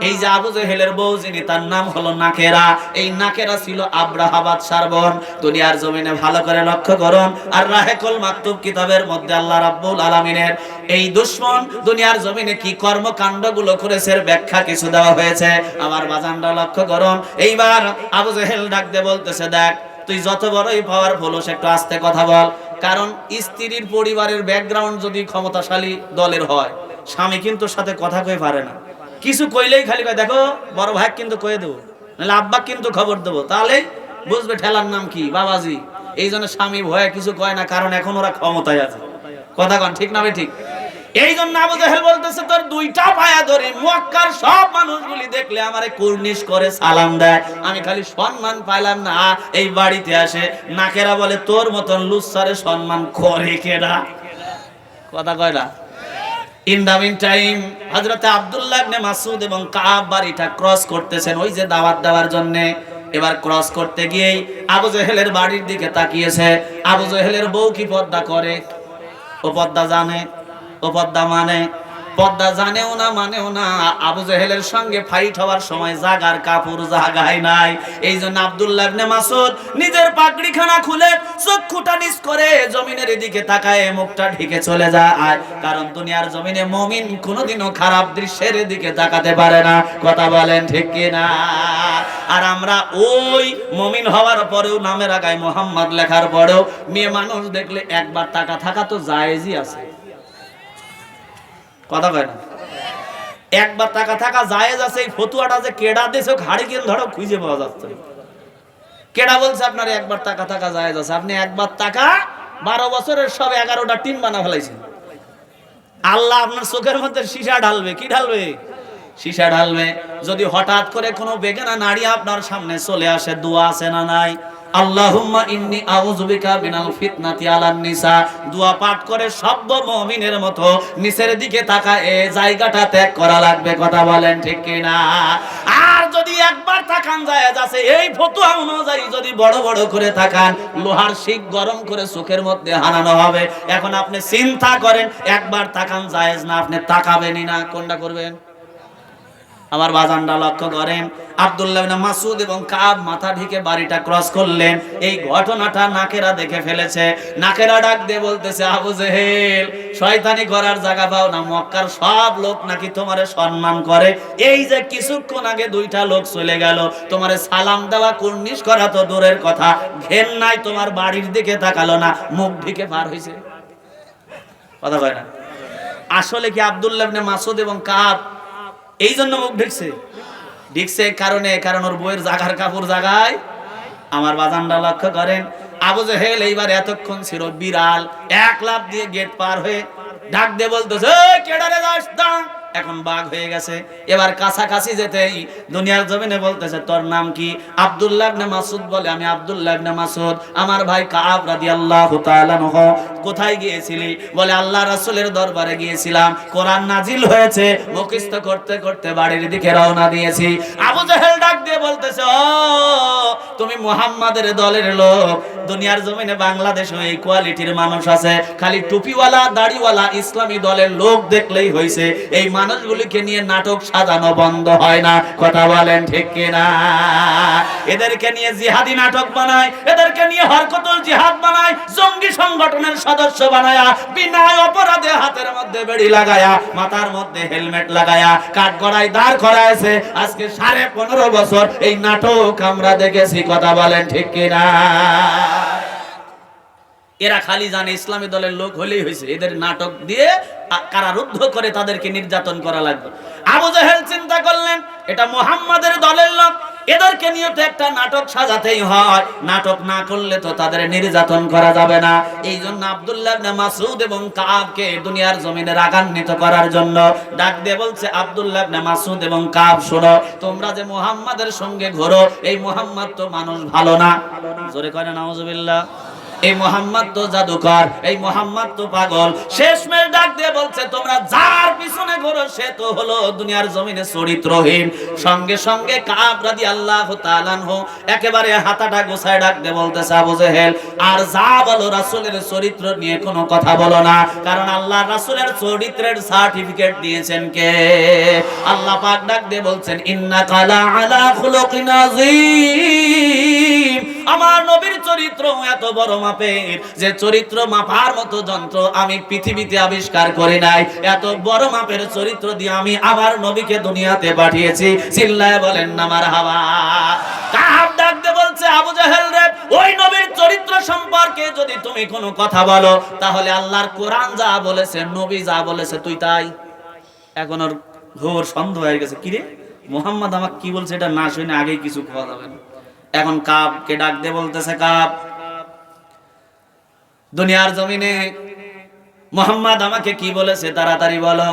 এই যে আবু জেহেলের বউ যিনি, তার নাম হলো নাকেরা। এই নাকেরা ছিল আব্রাহা বাদশার বোন। দুনিয়ার জমিনে ভালো করে লক্ষ্য করুন, আর রাহেকুল মাকতুব কিতাবের মধ্যে আল্লাহ রাব্বুল আলামিনের এই দুশমন দুনিয়ার জমিনে কি কর্মকাণ্ডগুলো করেছে এর ব্যাখ্যা কিছু দেওয়া হয়েছে। আমার বাজানরা লক্ষ্য করুন। এইবার আবু জেহেল ডাক দিয়ে বলতেছে, দেখ তুই যত বড়ই পাওয়ারফুল হোস, একটু আস্তে কথা বল। কারণ স্ত্রীর পরিবারের ব্যাকগ্রাউন্ড যদি ক্ষমতাশালী দলের হয়, স্বামী কিন্তু সাথে কথা কয়ে পারে না। কিছু কইলেই খালি কয়, দেখো বড় ভাই কিন্তু কয়ে দেবো, নাহলে আব্বা কিন্তু খবর দেবো, তাহলে বুঝবে ঠেলার নাম কি, বাবাজি। এই জন্য স্বামী ভয়ে কিছু কয় না, কারণ এখন ওরা ক্ষমতায় আছে। কথা কন ঠিক না ভাই? ঠিক। এই জন্য আবু জেহেল বলতেছে, তোর দুইটা পায়া ধরে মক্কার সব মানুষগুলি দেখলে আমারে কুর্নিশ করে সালাম দেয়, আমি খালি সম্মান পাইলাম না, এই বাড়িতে আসে নাকেরা বলে তোর মতন লুচ্চারে সম্মান করে কেডা? কথা কয় না। ইন দা মিন টাইম হযরত আব্দুল্লাহ ইবনে মাসউদ এবং কাব বাড়িটা ক্রস করতেছেন ওই যে দাওয়াত দেওয়ার জন্য। এবার ক্রস করতে গিয়েই আবু জেহেলের বাড়ির দিকে তাকিয়েছে। আবু জেহেলের বউ কি পর্দা করে? ও পর্দা জানে, ও পর্দা মানে, পর্দা জানেও না মানেও না। আবু জেহেলের সঙ্গে ফাইট হওয়ার সময় জাগার কাপড় জাগায় নাই। এই জন্য আব্দুল্লাহ ইবনে মাসউদ নিজের পাগড়িখানা খুলে চক্ষুটা নিচ করে জমিনের দিকে তাকায় মুখটা ঢেকে চলে যায়। কারণ দুনিয়ার জমিনে মুমিন কোনোদিনও খারাপ দৃশ্যের দিকে তাকাতে পারে না। কথা বলেন ঠিক কি না? আর আমরা ওই মুমিন হওয়ার পরেও, নামের আগায় মোহাম্মদ লেখার পরেও মেয়ে মানুষ দেখলে একবার থাকা তো জায়েজই আছে। কথা কয় না? একবার থাকা জায়েজ আছে। এই ফতুয়াটা যে কেডা দিয়েছে ঘাড়ি কিন ধরো খুঁজে পাওয়া যাচ্ছে। কেডা বলছে আপনার একবার থাকা জায়েজ আছে? আপনি একবার 12 বছরের সব 11টা টিম বানা ফেলাইছেন। আল্লাহ আপনার চোখের মধ্যে সীসা ঢালবে। কি ঢালবে? সীসা ঢালবে। যদি হঠাৎ করে কোনো বেগানা নারী আপনার সামনে চলে আসে, দোয়া আছে না নাই? আল্লাহুম্মা ইন্নী আউযু বিকা মিনাল ফিতনাতি আলান নিসা। দোয়া পাঠ করে সভ্য মুমিনের মতো নিচের দিকে তাকায় এই জায়গাটা ত্যাগ করা লাগবে। কথা বলেন ঠিক কি না? আর যদি একবার তাকান জায়েজ আছে, এই ফতোয়া অনুযায়ী যদি বড় বড় করে তাকান, লোহার শিক গরম করে চোখের মধ্যে হানানো হবে। এখন আপনি চিন্তা করেন, একবার তাকান জায়েজ না, আপনি তাকাবেনই না, কোনটা করবেন? আমার বাজানরা লক্ষ্য করেন, আব্দুল্লাহ ইবনে মাসউদ এবং কাব মাথা ঢেকে বাড়িটা ক্রস করলেন। এই ঘটনাটা নাকেরা দেখে ফেলেছে। নাকেরা ডাক দিয়ে বলতেছে, আবু জেহেল শয়তানি করার জায়গা পাও না, মক্কার সব লোক নাকি তোমারে সম্মান করে। এই যে কিছুক্ষণ আগে 2টা লোক চলে গেল, তোমারে সালাম দেওয়া কুর্নিশ করা তো দূরের কথা, ঘেন্নায় তোমার বাড়ির দিকে তাকালো না, মুখ ঢেকে পার হয়েছে। কথা কয় না? আসলে কি আব্দুল্লাহ ইবনে মাসউদ এবং কাব এই জন্য মুখ ঢিকছে কারণ ওর বইয়ের জাগার কাপড় জাগায়। আমার বাজানরা লক্ষ্য করেন, আবু জেহেল এইবার এতক্ষণ ছিল বিড়াল, এক লাফ দিয়ে গেট পার হয়ে ডাক দিয়ে বলতেছে, কেডারে যাস না? এখন বাঘ হয়ে গেছে। এবার কাছাকাছি যেতেই দুনিয়ার জমিনে বলতেছে, তোর নাম কি? আব্দুল্লাহ ইবনে মাসউদ বলে, আমি আব্দুল্লাহ ইবনে মাসউদ। আমার ভাই কাব রাদিয়াল্লাহু তাআলা আনহু। কোথায় গিয়েছিলি? বলে আল্লাহ রাসূলের দরবারে গিয়েছিলাম, কোরআন নাজিল হয়েছে, মুখস্থ করতে করতে বাড়ির দিকে রওনা দিয়েছি। আবু জেহেল ডাক দিয়ে বলতেছে, ও তুমি মুহাম্মাদের দলের লোক। দুনিয়ার জমিনে বাংলাদেশে এই কোয়ালিটির মানুষ আছে, খালি টুপিওয়ালা দাড়িওয়ালা ইসলামী দলের লোক দেখলেই হইছে। এই মানুষগুলিকে নিয়ে নাটক সাজানো বন্ধ হয় না। কথা বলেন ঠিক কিনা? এদেরকে নিয়ে জিহাদি নাটক বানায়, এদেরকে নিয়ে হরকতুল জিহাদ বানায়, জঙ্গি সংগঠনের সদস্য বানায়া, বিনা অপরাধে হাতের মধ্যে বেড়ি লাগায়া, মাথার মধ্যে হেলমেট লাগায়া, কাঠগড়ায় দাঁড় করাইছে। আজকে 15.5 বছর এই নাটক আমরা দেখেছি। কথা বলেন ঠিক কিনা? এরা খালি জানে ইসলামী দলের লোক হলেই হয়েছে, এদের নাটক দিয়ে কারারুদ্ধ করে তাদেরকে নির্যাতন করা লাগবে। আবু জেহেল চিন্তা করলেন, এটা মুহাম্মাদের দলের লোক, এদেরকে নিয়ে তো একটা নাটক সাজাতেই হয়, নাটক না করলে তো তাদের নির্যাতন করা যাবে না। এই জন্য আব্দুল্লাহ ইবনে মাসউদ এবং কাবকে দুনিয়ার জমিনে রাগান্বিত করার জন্য ডাক দিয়ে বলছে, আব্দুল্লাহ ইবনে মাসউদ এবং কাব, শোনো, তোমরা যে মুহাম্মাদের সঙ্গে ঘোরো, এই মুহাম্মদ তো মানুষ ভালো না। জোরে কয় না নাউজুবিল্লাহ? এই মুহাম্মদ তো জাদুকর, এই মুহাম্মদ তো পাগল। শেষমেশ ডাক দিয়ে বলছে, তোমরা যার পিছনে ঘোরো সে তো হলো দুনিয়ার জমিনে চরিত্রহীন। সঙ্গে সঙ্গে কাব রাদিয়াল্লাহু তাআলা আনহু একেবারে হাতাটা গোছায় ডাক দিয়ে বলতেছে, আবু জেহেল আর যা বলো রাসূলের চরিত্র নিয়ে কোনো কথা বলো না, কারণ আল্লাহ রাসূলের চরিত্রের সার্টিফিকেট দিয়েছেন কে? আল্লাহ পাক ডাক দিয়ে বলছেন, ইন্নাকা লা আলা খুলুকিন আযীম। আমার নবীর চরিত্র এত বড় মাপের যে চরিত্র মাপার মতো যন্ত্র আমি পৃথিবীতে আবিষ্কার করি নাই। এত বড় মাপের চরিত্র দিয়ে আমি আমার নবীকে দুনিয়াতে পাঠিয়েছি। চিল্লায় বলেন না মারহাবা। কাব ডাক দিয়ে বলছে, আবু জাহেল রে, ওই নবীর চরিত্র সম্পর্কে যদি তুমি কোনো কথা বলো তাহলে আল্লাহর কোরআন যা বলেছে, নবী যা বলেছে তুই তাই। এখন ওর ঘোর সন্দেহ হয়ে গেছে, কিরে মুহাম্মদ আমাকে কি বলছে এটা না শুনে আগেই কিছু খাওয়া যাবে না। এখন কাবকে ডাক দিয়ে বলতেছে, কাব দুনিয়ার জমিনে মুহাম্মদ আমাকে কি বলেছে তাড়াতাড়ি বলো।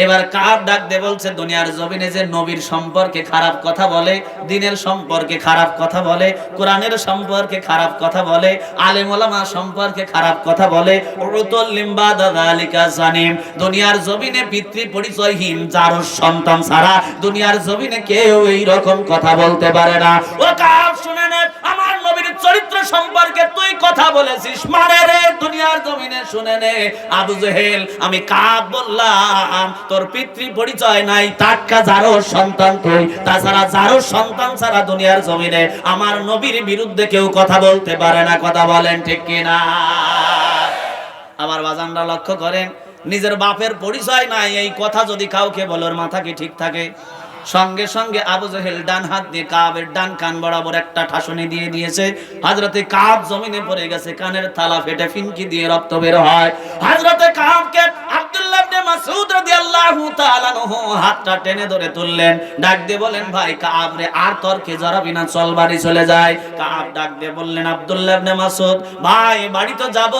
এবার কাব ডাক দিয়ে বলছে, দুনিয়ার জমিনে যে নবীর সম্পর্কে খারাপ কথা বলে, দ্বীনের সম্পর্কে খারাপ কথা বলে, কোরআনের সম্পর্কে খারাপ কথা বলে, আলেম ওলামা সম্পর্কে খারাপ কথা বলে, উতুল লিম্বাদা যালিকা জানিম। দুনিয়ার জমিনে পিতৃ পরিচয়হীন যার সন্তান ছাড়া দুনিয়ার জমিনে কেউ এই রকম কথা বলতে পারে না। ও কাব শুনে নে, আমার নবীর চরিত্র সম্পর্কে তুই কথা বলেছিস মানে রে দুনিয়ার জমিনে শুনে নে। আবু জেহেল, আমি কাব বললাম তোর পিতৃ পরিচয় নাই, টাটকা যারো সন্তান তুই, তাছাড়া যারো সন্তান ছাড়া দুনিয়ার জমিনে আমার নবীর বিরুদ্ধে কেউ কথা বলতে পারে না। কথা বলেন ঠিক কিনা? আমার বাজানরা লক্ষ্য করেন, নিজের বাপের পরিচয় নাই এই কথা যদি কাউকে বলার মাথা কি ঠিক থাকে? সঙ্গে সঙ্গে আবু জেহেল ডান হাত দিয়ে কাবের ডান কান বরাবর একটা ঠাসনি দিয়ে দিয়েছে। হযরতে কাব জমিনে পড়ে গেছে, কানের তালা ফেটে ফিনকি দিয়ে রক্ত বের হয়। হযরতে কাবকে আব্দুল্লাহ ইবনে মাসউদ রাদিয়াল্লাহু তাআলা আনহু হাতটা টেনে ধরে তুললেন, ডাক দিয়ে বলেন, ভাই কাব রে, আর তর্কে জড়াবি না, চল বাড়ি চলে যায়। কাব ডাক দিয়ে বললেন, আব্দুল্লাহ ইবনে মাসউদ ভাই বাড়ি তো যাব,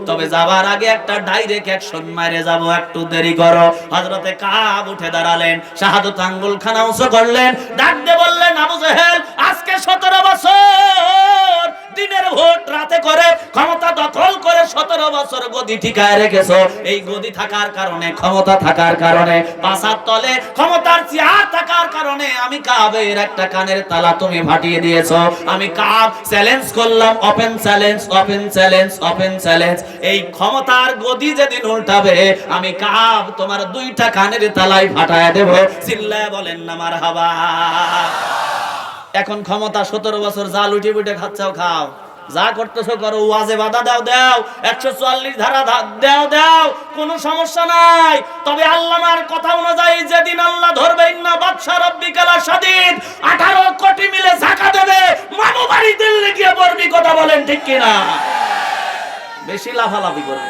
তবে যাবার আগে একটা ডাইরেক্ট অ্যাকশন মারে যাব, একটু দেরি করো। হযরতে কাব উঠে দাঁড়ালেন, শাহাদাত আঙ্গুল খানা উঁচু করলেন, ডাক দিয়ে বললেন, আবু জেহেল আজকে 17 বছর দিনের ভোট রাতে করে ক্ষমতা দখল করে 17 বছর গদি ঠিকায় রেখেছো। এই গদি থাকার কারণে, ক্ষমতা থাকার কারণে, পাছার তলে ক্ষমতার চেয়ার থাকার কারণে আমি কাবের একটা কানের তালা তুমি ফাটিয়ে দিয়েছো। আমি কাব চ্যালেঞ্জ করলাম, open challenge, open challenge, open challenge. এই ক্ষমতার গদি যেদিন উল্টাবে আমি কাব তোমার দুইটা কানের তালাই ফাটায় দেব। চিল্লায় বলেন না মারহাবা। এখন ক্ষমতা 17 বছর যা লুটে বুটে খাচ্ছাও খাও, যা করতেছো করো, ওয়াজে বাধা দাও দাও, 144 ধারা দাও দাও, কোনো সমস্যা নাই। তবে আল্লাহর কথা অনুযায়ী যেদিন আল্লাহ ধরবে, ইন্না বাদশা রাব্বিকা শাদীদ, 18 কোটি মিলে যাকা দেবে, মামু বাড়ি দিল্লি গিয়ে পড়বি। কথা বলেন ঠিক কিনা? বেশি লাফালাফি করবে।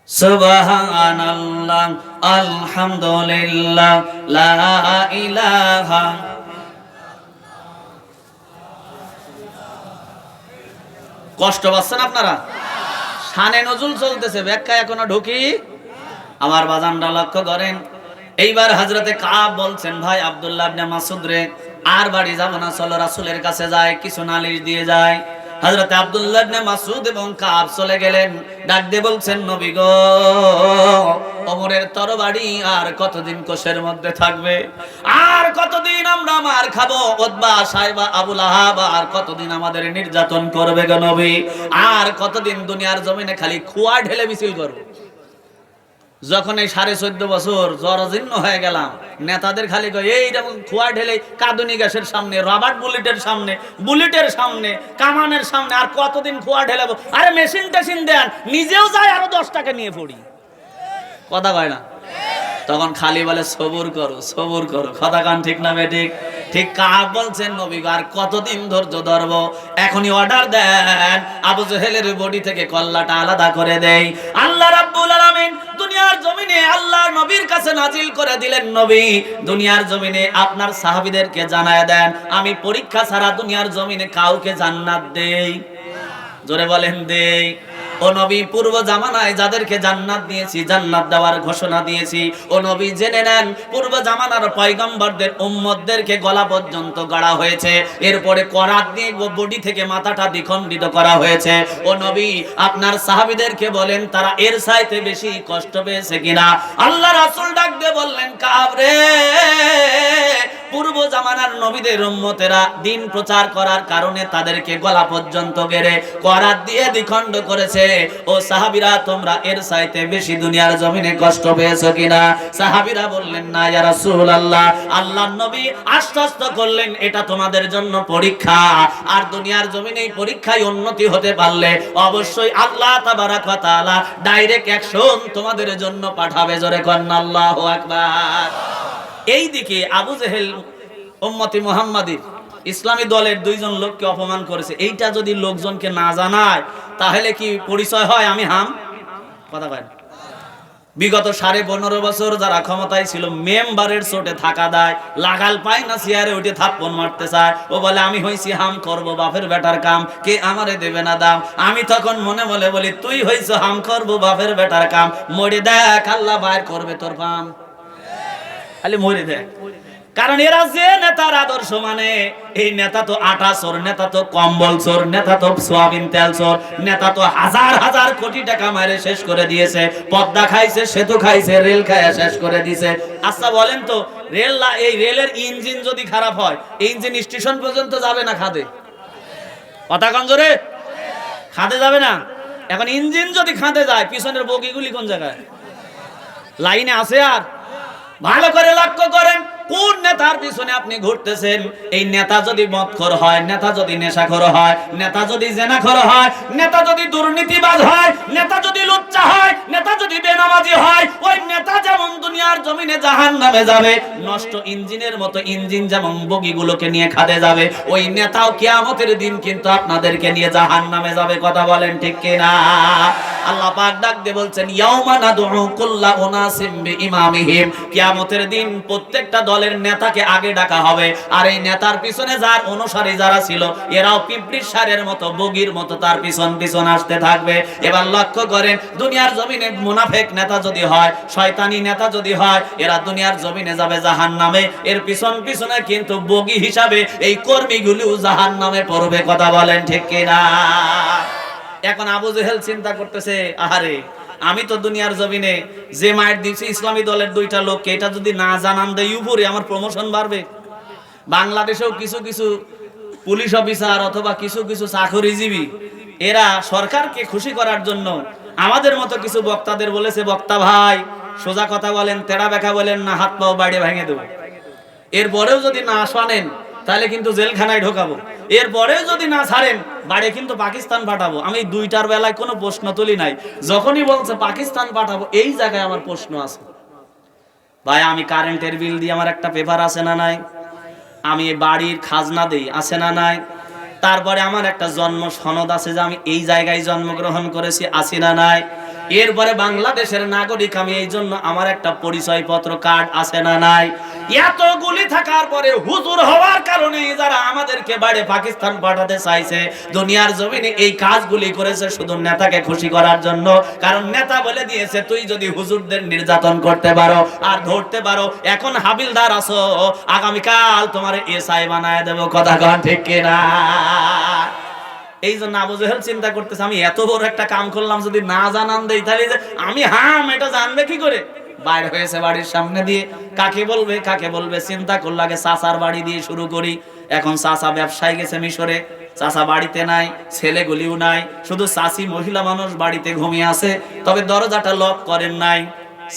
সুবহানাল্লাহ, আলহামদুলিল্লাহ, লা ইলাহা। কষ্ট পাচ্ছেন আপনারা? শানে নজুল চলতেছে, ব্যাখ্যা এখনো ঢুকি। আমার বাজানরা লক্ষ্য করেন, এইবার হযরতে কাব বলছেন, ভাই আব্দুল্লাহ ইবনে মাসউদ রে, আর বাড়ি যাব না, চলো রাসূলের কাছে যাই, কিছু নালিশ দিয়ে যায়। হযরতে আব্দুল্লাহ ইবনে মাসউদ এবং কাব চলে গেলেন, ডাক দিয়ে বলছেন, নবী গো, ওমরের তরবারি আর কতদিন কোষের মধ্যে থাকবে? আর কতদিন আমরা মার খাবো? উতবা, সাইবা, আবু লাহাব আর কতদিন আমাদের নির্যাতন করবে গো নবী? আর কতদিন দুনিয়ার জমিনে খালি খুয়া ঢেলে মিছিল করব? যখন এই 14.5 বছর জরাজীর্ণ হয়ে গেলাম, নেতাদের খালি কয় এই যেমন খোয়া ঢেলে কাঁদুনি গ্যাসের সামনে, রবার্ট বুলেটের সামনে, কামানের সামনে, আর কতদিন খোয়া ঢেলাবো? আরে মেশিন টেশিন দেন, নিজেও যায় আরো 10 টাকা নিয়ে পড়ি। কথা কয় না? তখন খালি বলে সবুর করো। কথা কান ঠিক না বেঠিক? ঠিক কাব বলছেন, নবী আর কতদিন ধৈর্য ধরবো? এখনই অর্ডার দেন, আবু জেহেলের বডি থেকে কল্লাটা আলাদা করে দেই। আল্লাহ রাব্বুল আলামিন দুনিয়া দুনিয়ার জমিনে আল্লাহর নবীর কাছে নাজিল করে দিলেন, নবী দুনিয়ার জমিনে আপনার সাহাবীদেরকে জানায় দেন আমি পরীক্ষা ছাড়া দুনিয়ার জমিনে কাউকে জান্নাত দেই। জোরে বলেন দেই। ও নবী পূর্ব জামানায় যাদেরকে জান্নাত দিয়েছি, জান্নাত দেওয়ার ঘোষণা দিয়েছি, ও নবী জেনে নেন পূর্ব জামানার পয়গম্বরদের উম্মতদেরকে গলা পর্যন্ত গাড়া হয়েছে, এরপরে করাত দিয়ে বডি থেকে মাথাটা দ্বিখণ্ডিত করা হয়েছে। ও নবী আপনার সাহাবীদেরকে বলেন তারা এর চাইতে বেশি কষ্ট পেয়েছে কিনা। আল্লাহ রাসূল ডাক দিয়ে বললেন কাব রে, পূর্ব জামানার নবীদের উম্মতেরা দিন প্রচার করার কারণে তাদেরকে গলা পর্যন্ত গেড়ে করাত দিয়ে দ্বিখণ্ড করেছে। ও সাহাবীরা তোমরা এর চাইতে বেশি দুনিয়ার জমিনে কষ্ট পেয়েছো কিনা? সাহাবীরা বললেন না ইয়া রাসূলুল্লাহ। আল্লাহর নবী আশ্বস্ত করলেন এটা তোমাদের জন্য পরীক্ষা, আর দুনিয়ার জমিনে এই পরীক্ষায় উন্নতি হতে পারলে অবশ্যই আল্লাহ তাবারক ওয়া তাআলা ডাইরেক্ট অ্যাকশন তোমাদের জন্য পাঠাবে। জোরে কন্না আল্লাহু আকবার। এই দিকে আবু জেহেল উম্মতি মুহাম্মাদীর ইসলামী দলের দুইজন লোককে অপমান করেছে। এইটা যদি লোকজনকে না জানায় তাহলে কি পরিচয় হয় আমি হাম? কথা বলেন। বিগত 15.5 বছর যারা ক্ষমতায় ছিল মেম্বারের চোটে থাকা দেয়, লাগাল পায় না, চেয়ারে উঠে থাপ্পড় মারতে চায়। ও বলে আমি হইছি হাম করব বাপের বেটার কাম, কে আমারে দেবে না দাম। আমি তখন মনে মনে বলি তুই হইছ হাম করব বাপের বেটার কাম, মরে দেখ আল্লাহ বাইর করবে তোর পাম, খালি মরে দেখ। কারণ এরা যে নেতার আদর্শ মানে, এই নেতা তো আটা চোর, নেতা তো কম্বল চোর, নেতা তো সোয়াবিন তেল চোর, নেতা তো হাজার হাজার কোটি টাকা মারে শেষ করে দিয়েছে, পদ্মা খাইছে, সেতু খাইছে, রেল খাইয়া শেষ করে দিয়েছে। আচ্ছা বলেন তো এই রেলের ইঞ্জিন যদি খারাপ হয়, ইঞ্জিন স্টেশন পর্যন্ত যাবে না খাদে? কথা কন জোরে, খাদে যাবে না। এখন ইঞ্জিন যদি খাদে যায়, পিছনের বগিগুলি কোন জায়গায়? লাইনে আছে? আর ভালো করে লক্ষ্য করেন কোন নেতার পিছনে আপনি ঘুরতেছেন। এই নেতা যদি মদখোর হয়, নেতা যদি নেশাখোর হয়, নেতা যদি জেনাখোর হয়, নেতা যদি দুর্নীতিবাজ হয়, নেতা যদি লুচ্চা হয়, নেতা যদি বেনামাজি হয়, ওই নেতা যেমন দুনিয়ার জমিনে জাহান্নামে যাবে, নষ্ট ইঞ্জিনের মতো ইঞ্জিন যেমন বগিগুলোকে নিয়ে খাদে যাবে, ওই নেতাও কিয়ামতের দিন কিন্তু আপনাদেরকে নিয়ে জাহান্নামে যাবে। কথা বলেন ঠিক কিনা? আল্লাহ পাক ডাক দিয়ে বলছেন ইয়াউমা নাদউ কুল্লা উনাসিম বিইমামিহিম, কিয়ামতের দিন প্রত্যেকটা দলের নেতাকে আগে ডাকা হবে, আর এই নেতার পিছনে যার অনুসারী যারা ছিল এরাও পিঁপড়ির সারের মতো বগির মতো তার পিছন পিছন আসতে থাকবে। এবার লক্ষ্য করেন দুনিয়ার জমিনে মুনাফিক নেতা যদি হয়, শয়তানি নেতা যদি হয়, এরা দুনিয়ার জমিনে যাবে জাহান্নামে, এর পিছন পিছনে কিন্তু বগি হিসাবে এই কর্মীগুলোও জাহান্নামে পড়বে। কথা বলেন ঠিক কিনা? এখন আবু জেহেল চিন্তা করতেছে আহারে আমি তো দুনিয়ার জমিনে যে মায়ের দিচ্ছি ইসলামী দলের দুইটা লোককে, এটা যদি না জানান দেই উপরে আমার প্রমোশন বাড়বে। বাংলাদেশেও কিছু কিছু পুলিশ অফিসার অথবা কিছু কিছু চাকরিজীবী এরা সরকারকে খুশি করার জন্য আমাদের মতো কিছু বক্তাদের বলেছে, বক্তা ভাই সোজা কথা বলেন, তেড়া বেঁকা বলেন না, হাত পাও বাইরে ভেঙে দেবো। এরপরেও যদি না শোনেন তাহলে কিন্তু জেলখানায় ঢোকাবো, এরপরেও যদি না ছাড়েন বাড়ি কিন্তু পাকিস্তান পাঠাবো। আমি দুইটার বেলায় কোনো প্রশ্ন তুলি নাই, যখনই বলছে পাকিস্তান পাঠাবো এই জায়গায় আমার প্রশ্ন আছে। ভাই আমি কারেন্টের বিল দিয়ে আমার একটা পেপার আছে না নাই, আমি বাড়ির খাজনা দেই আছে না নাই, তারপরে আমার একটা জন্ম সনদ আছে যে আমি এই জায়গায় জন্মগ্রহণ করেছি আছে না নাই, এরপরে বাংলাদেশের নাগরিক আমি, এই জন্য আমার একটা পরিচয় পত্র কার্ড আছে না নাই। এতগুলি থাকার পরে হুজুর হওয়ার কারণে যারা আমাদেরকে বাইরে পাকিস্তান পাঠাতে চাইছে, দুনিয়ার জমিনে এই কাজগুলি করেছে শুধু নেতাকে খুশি করার জন্য। কারণ নেতা বলে দিয়েছে তুই যদি হুজুরদের নির্যাতন করতে পারো আর ধরতে পারো, এখন হাবিলদার আছো, আগামীকাল তোমার এসআই বানায় দেবো। কথা কন ঠিক কিনা? এই জন্য আবু জেহেল চিন্তা করতেছে আমি এত বড় একটা কাম করলাম, যদি না জানান দেই তাহলে যে আমি হাম এটা জানবে কি করে? বাইর হয়েছে বাড়ির সামনে দিয়ে, কাকে বলবে কাকে বলবে চিন্তা করল, আগে চাচার বাড়ি দিয়ে শুরু করি। এখন চাচা ব্যবসায় গেছে মিশরে, চাচা বাড়িতে নাই, ছেলেগুলিও নাই, শুধু চাচি মহিলা মানুষ বাড়িতে ঘুমিয়ে আছে। তবে দরজাটা লক করেন নাই,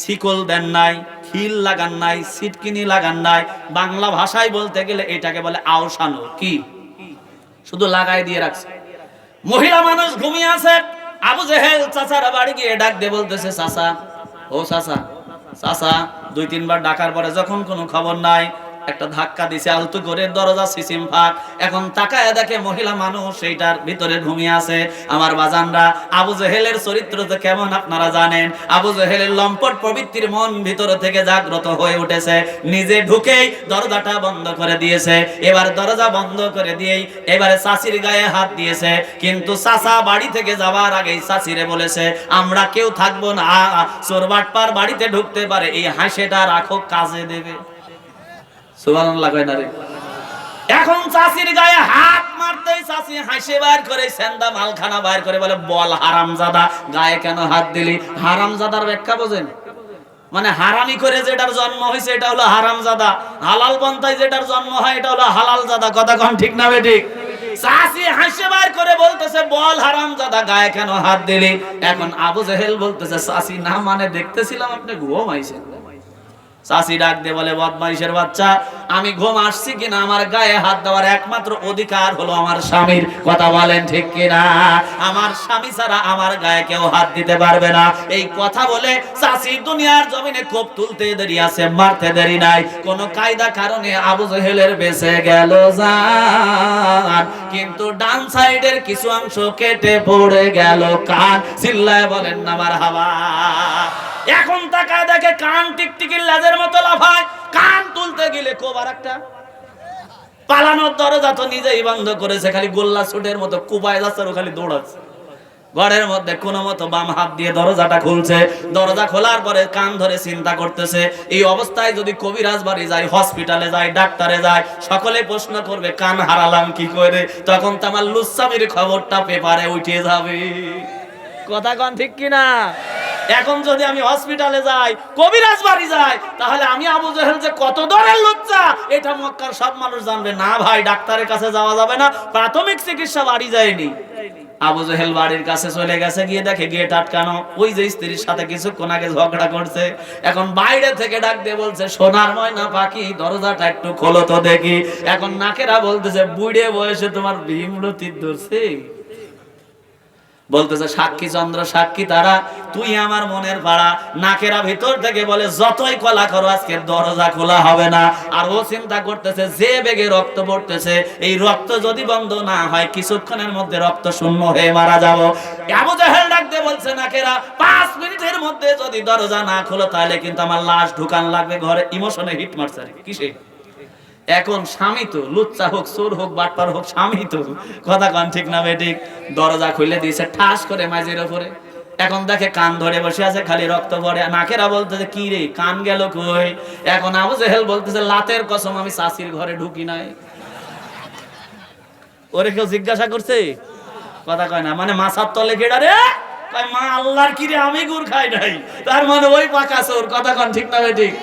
শিকল দেন নাই, খিল লাগান নাই, সিটকিনি লাগান নাই, বাংলা ভাষায় বলতে গেলে এটাকে বলে আওসানো, কি শুধু লাগাই দিয়ে রাখছে। মহিলা মানুষ ঘুমিয়ে আছে। আবু জেহেল চাচার বাড়ি গিয়ে ডাক দিয়ে বলতেছে চাচা, ও চাচা। চাচা 2-3 বার ডাকার পরে যখন কোনো খবর নাই, একটা ধাক্কা দিছে আলতো করে, দরজা সিসিম ফাঁক। এখন তাকায় দেখে মহিলা মানুষ সেইটার ভিতরে ঘুমিয়ে আছে। আমার বাজানরা, আবু জেহেলের চরিত্র তো কেমন আপনারা জানেন। আবু জেহেলের লম্পট প্রবৃত্তির মন ভিতর থেকে জাগ্রত হয়ে উঠেছে। নিজে ঢুকেই দরজাটা বন্ধ করে দিয়েছে। এবার দরজা বন্ধ করে দিয়েই এবারে চাচির গায়ে হাত দিয়েছে। কিন্তু চাচা বাড়ি থেকে যাওয়ার আগেই চাচিরে বলেছে, আমরা কেউ থাকবো না, চোর বাটপার বাড়িতে ঢুকতে পারে, এই হাসিটা রাখো, কাজে দেবে। সুবহানাল্লাহ কয় না রে? এখন চাচির গায়ে হাত মারতেই চাচি হাসি বাইর করে, সেন্দা মালখানা বাইর করে বলে, বল হারামজাদা, গায়ে কেন হাত দিলি? হারামজাদার ব্যাখ্যা বোঝেন? মানে হারামি করে যেটার জন্ম হয়েছে এটা হলো হারামজাদা, হালাল পন্থায় যেটার জন্ম হয় এটা হলো হালালজাদা। কথা কোন ঠিক না বেঠিক? চাচি হাসি বাইর করে বলতেছে, বল হারামজাদা, গায়ে কেন হাত দিলি? এখন আবু জেহেল বলতেছে, চাচি না মানে দেখতেছিলাম আপনি ঘুমাইছেন। চাচি ডাক দিয়ে বলে, বদমাইশের বাচ্চা, আমি ঘুম আসছি কিনা আমার গায়ে হাত দেওয়ার একমাত্র অধিকার হলো আমার স্বামীর। কথা বলেন ঠিক কিনা? আমার স্বামী ছাড়া আমার গায়ে কেউ হাত দিতে পারবে না। এই কথা বলে চাচি দুনিয়ার জমিনে কোপ তুলতে দেরি আছে, মারতে দেরি নাই। কোন কায়দা কারণে আবু জেহেলের বেঁচে গেল জান, কিন্তু ডান সাইডের কিছু অংশ কেটে পড়ে গেল কান। চিল্লায় বলেন না মারহাবা। এখন তাকায় দেখে কান টিকটিকির লেজের মতো লাফায়। কান তুলতে গেলে কোবার একটা পালানোর দরজা তো নিজেই বন্ধ করেছে, খালি গোল্লা ছুটের মতো কুপায় যাচ্ছে, খালি দৌড়াচ্ছে। ঘরের মধ্যে কোনো মতো বাম হাত দিয়ে দরজাটা খুলছে। দরজা খোলার পরে কান ধরে চিন্তা করতেছে, এই অবস্থায় যদি কবিরাজ বাড়ি যায়, হসপিটালে যায়, ডাক্তারে যায়, সকলে প্রশ্ন করবে কান হারালাম কি করে। তখন তো আমার লুচ্চামির খবরটা পেপারে উঠে যাবে। কথা কোন ঠিক কিনা? এখন যদি আমি হসপিটালে যাই, কবিরাজ বাড়ি যাই, তাহলে আমি আবু জেহেল যে কত দরের লুচ্চা এটা মক্কার সব মানুষ জানবে। না ভাই, ডাক্তারের কাছে যাওয়া যাবে না, প্রাথমিক চিকিৎসা বাড়ি যায়নি। আবু জেহেল বাড়ির কাছে চলে গেছে, গিয়ে দেখে গেট আটকানো। ওই যে স্ত্রীর সাথে কিছুক্ষণ আগে ঝগড়া করছে, এখন বাইরে থেকে ডাক দিয়ে বলছে, সোনার ময়না পাখি, দরজাটা একটু খোলো তো দেখি। এখন নাকেরা বলতেছে, বুড়ে বয়সে তোমার ভীমরতি ধরছে। বলতেছে, সাক্ষী চন্দ্র, সাক্ষী তারা, তুই আমার মনের ভাড়া। নাকেরা ভিতর থেকে বলে, যতই কলা করো আজকে দরজা খোলা হবে না। আর ও চিন্তা করতেছে, যে বেগে রক্ত পড়তেছে, এই রক্ত যদি বন্ধ না হয় কিছুক্ষণের মধ্যে রক্ত শূন্য হয়ে মারা যাব। আবু জেহেল ডাক দিয়ে বলছে, নাকেরা 5 মিনিটের মধ্যে যদি দরজা না খোলো তাহলে কিন্তু আমার লাশ ঢুকান লাগবে ঘরে। ইমোশনে হিট মারছে আর কিসে। এখন স্বামী তো, লুচ্চা হোক, চোর হোক, বাটপার হোক, স্বামী তো। কথা কন ঠিক না বেঠিক? দরজা খুলে দিয়েছে ঠাস করে মাঝের উপরে। এখন দেখে কান ধরে বসে আছে, খালি রক্ত পড়ে। নাকেরা বলতেছে, কি রে, কান গেল কই? এখন আবু জেহেল বলতেছে, লাতের কসম আমি চাচির ঘরে ঢুকি নাই। ওরে কেউ জিজ্ঞাসা করছে? কথা কয় না। মানে মাথার তলে কেডা রে? কয় মা আল্লাহর কি রে, আমি গুড় খাই নাই। তার মানে ওই পাকা চোর। কথা কন ঠিক না বেঠিক?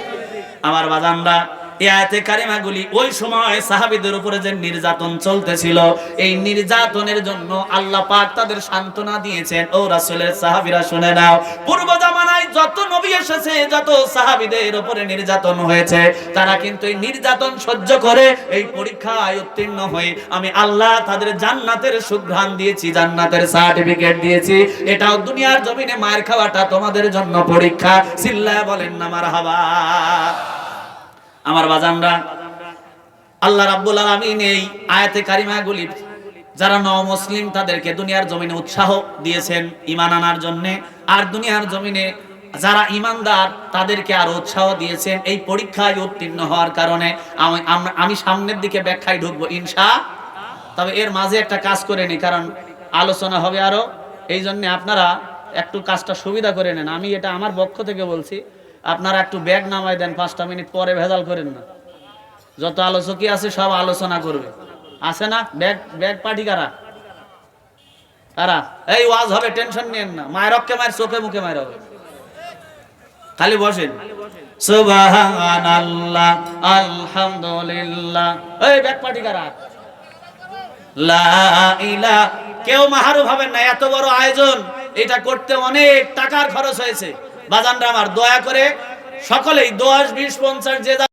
আমার বাজানরা, এই আয়াতে কারিমাগুলি ওই সময় সাহাবীদের উপরে যে নির্যাতন চলতেছিল, এই নির্যাতনের জন্য আল্লাহ পাক তাদের সান্ত্বনা দিয়েছেন। ও রাসূলের সাহাবীরা শুনে নাও, পূর্ব জামানায় যত নবী এসেছে, যত সাহাবীদের উপরে নির্যাতন হয়েছে, তারা কিন্তু এই নির্যাতন সহ্য করে এই পরীক্ষায় উত্তীর্ণ হয়ে আমি আল্লাহ তাদের জান্নাতের সুঘ্রাণ দিয়েছি, জান্নাতের সার্টিফিকেট দিয়েছি। এটাও দুনিয়ার জমিনে মার খাওয়াটা তোমাদের জন্য পরীক্ষা। চিল্লায় বলেন না মারহাবা। আমার বাজানরা, আল্লাহ রাব্বুল আলামিন এই আয়াতে কারিমাগুলি যারা নও-মুসলিম তাদেরকে দুনিয়ার জমিনে উৎসাহ দিয়েছেন ঈমান আনার জন্য, আর দুনিয়ার জমিনে যারা ঈমানদার তাদেরকে আরো উৎসাহ দিয়েছেন এই পরীক্ষায় উত্তীর্ণ হওয়ার কারণে। আমি সামনের দিকে ব্যাখ্যায় ঢুকবো ইনশাআল্লাহ। তবে এর মাঝে একটা কাজ করে নি, কারণ আলোচনা হবে আরো, এই জন্য আপনারা একটু কাজটা সুবিধা করে নেন। আমি এটা আমার পক্ষ থেকে বলছি, আপনারা একটু ব্যাগ নামায় দেন, 5টা মিনিট পরে ভেজাল করেন না। যত আলোচকই আছে সব আলোচনা করবে, আছে না? ব্যাগ পার্টি কারা কারা? এই ওয়াজ হবে, টেনশন নিয়েন না। মায়ের রক্ষে মায়ের চোখে মুখে মায়ের হবে, খালি বসেন। সুবহানাল্লাহ, আলহামদুলিল্লাহ। এই ব্যাগ পার্টি কারা? লা ইলাহা। কেউ মাহারুফ হবেন না, এত বড় আয়োজন, এটা করতে অনেক টাকার খরচ হয়েছে। বাজানরা আমার, দয়া করে সকলেই 10, 20, 50 যে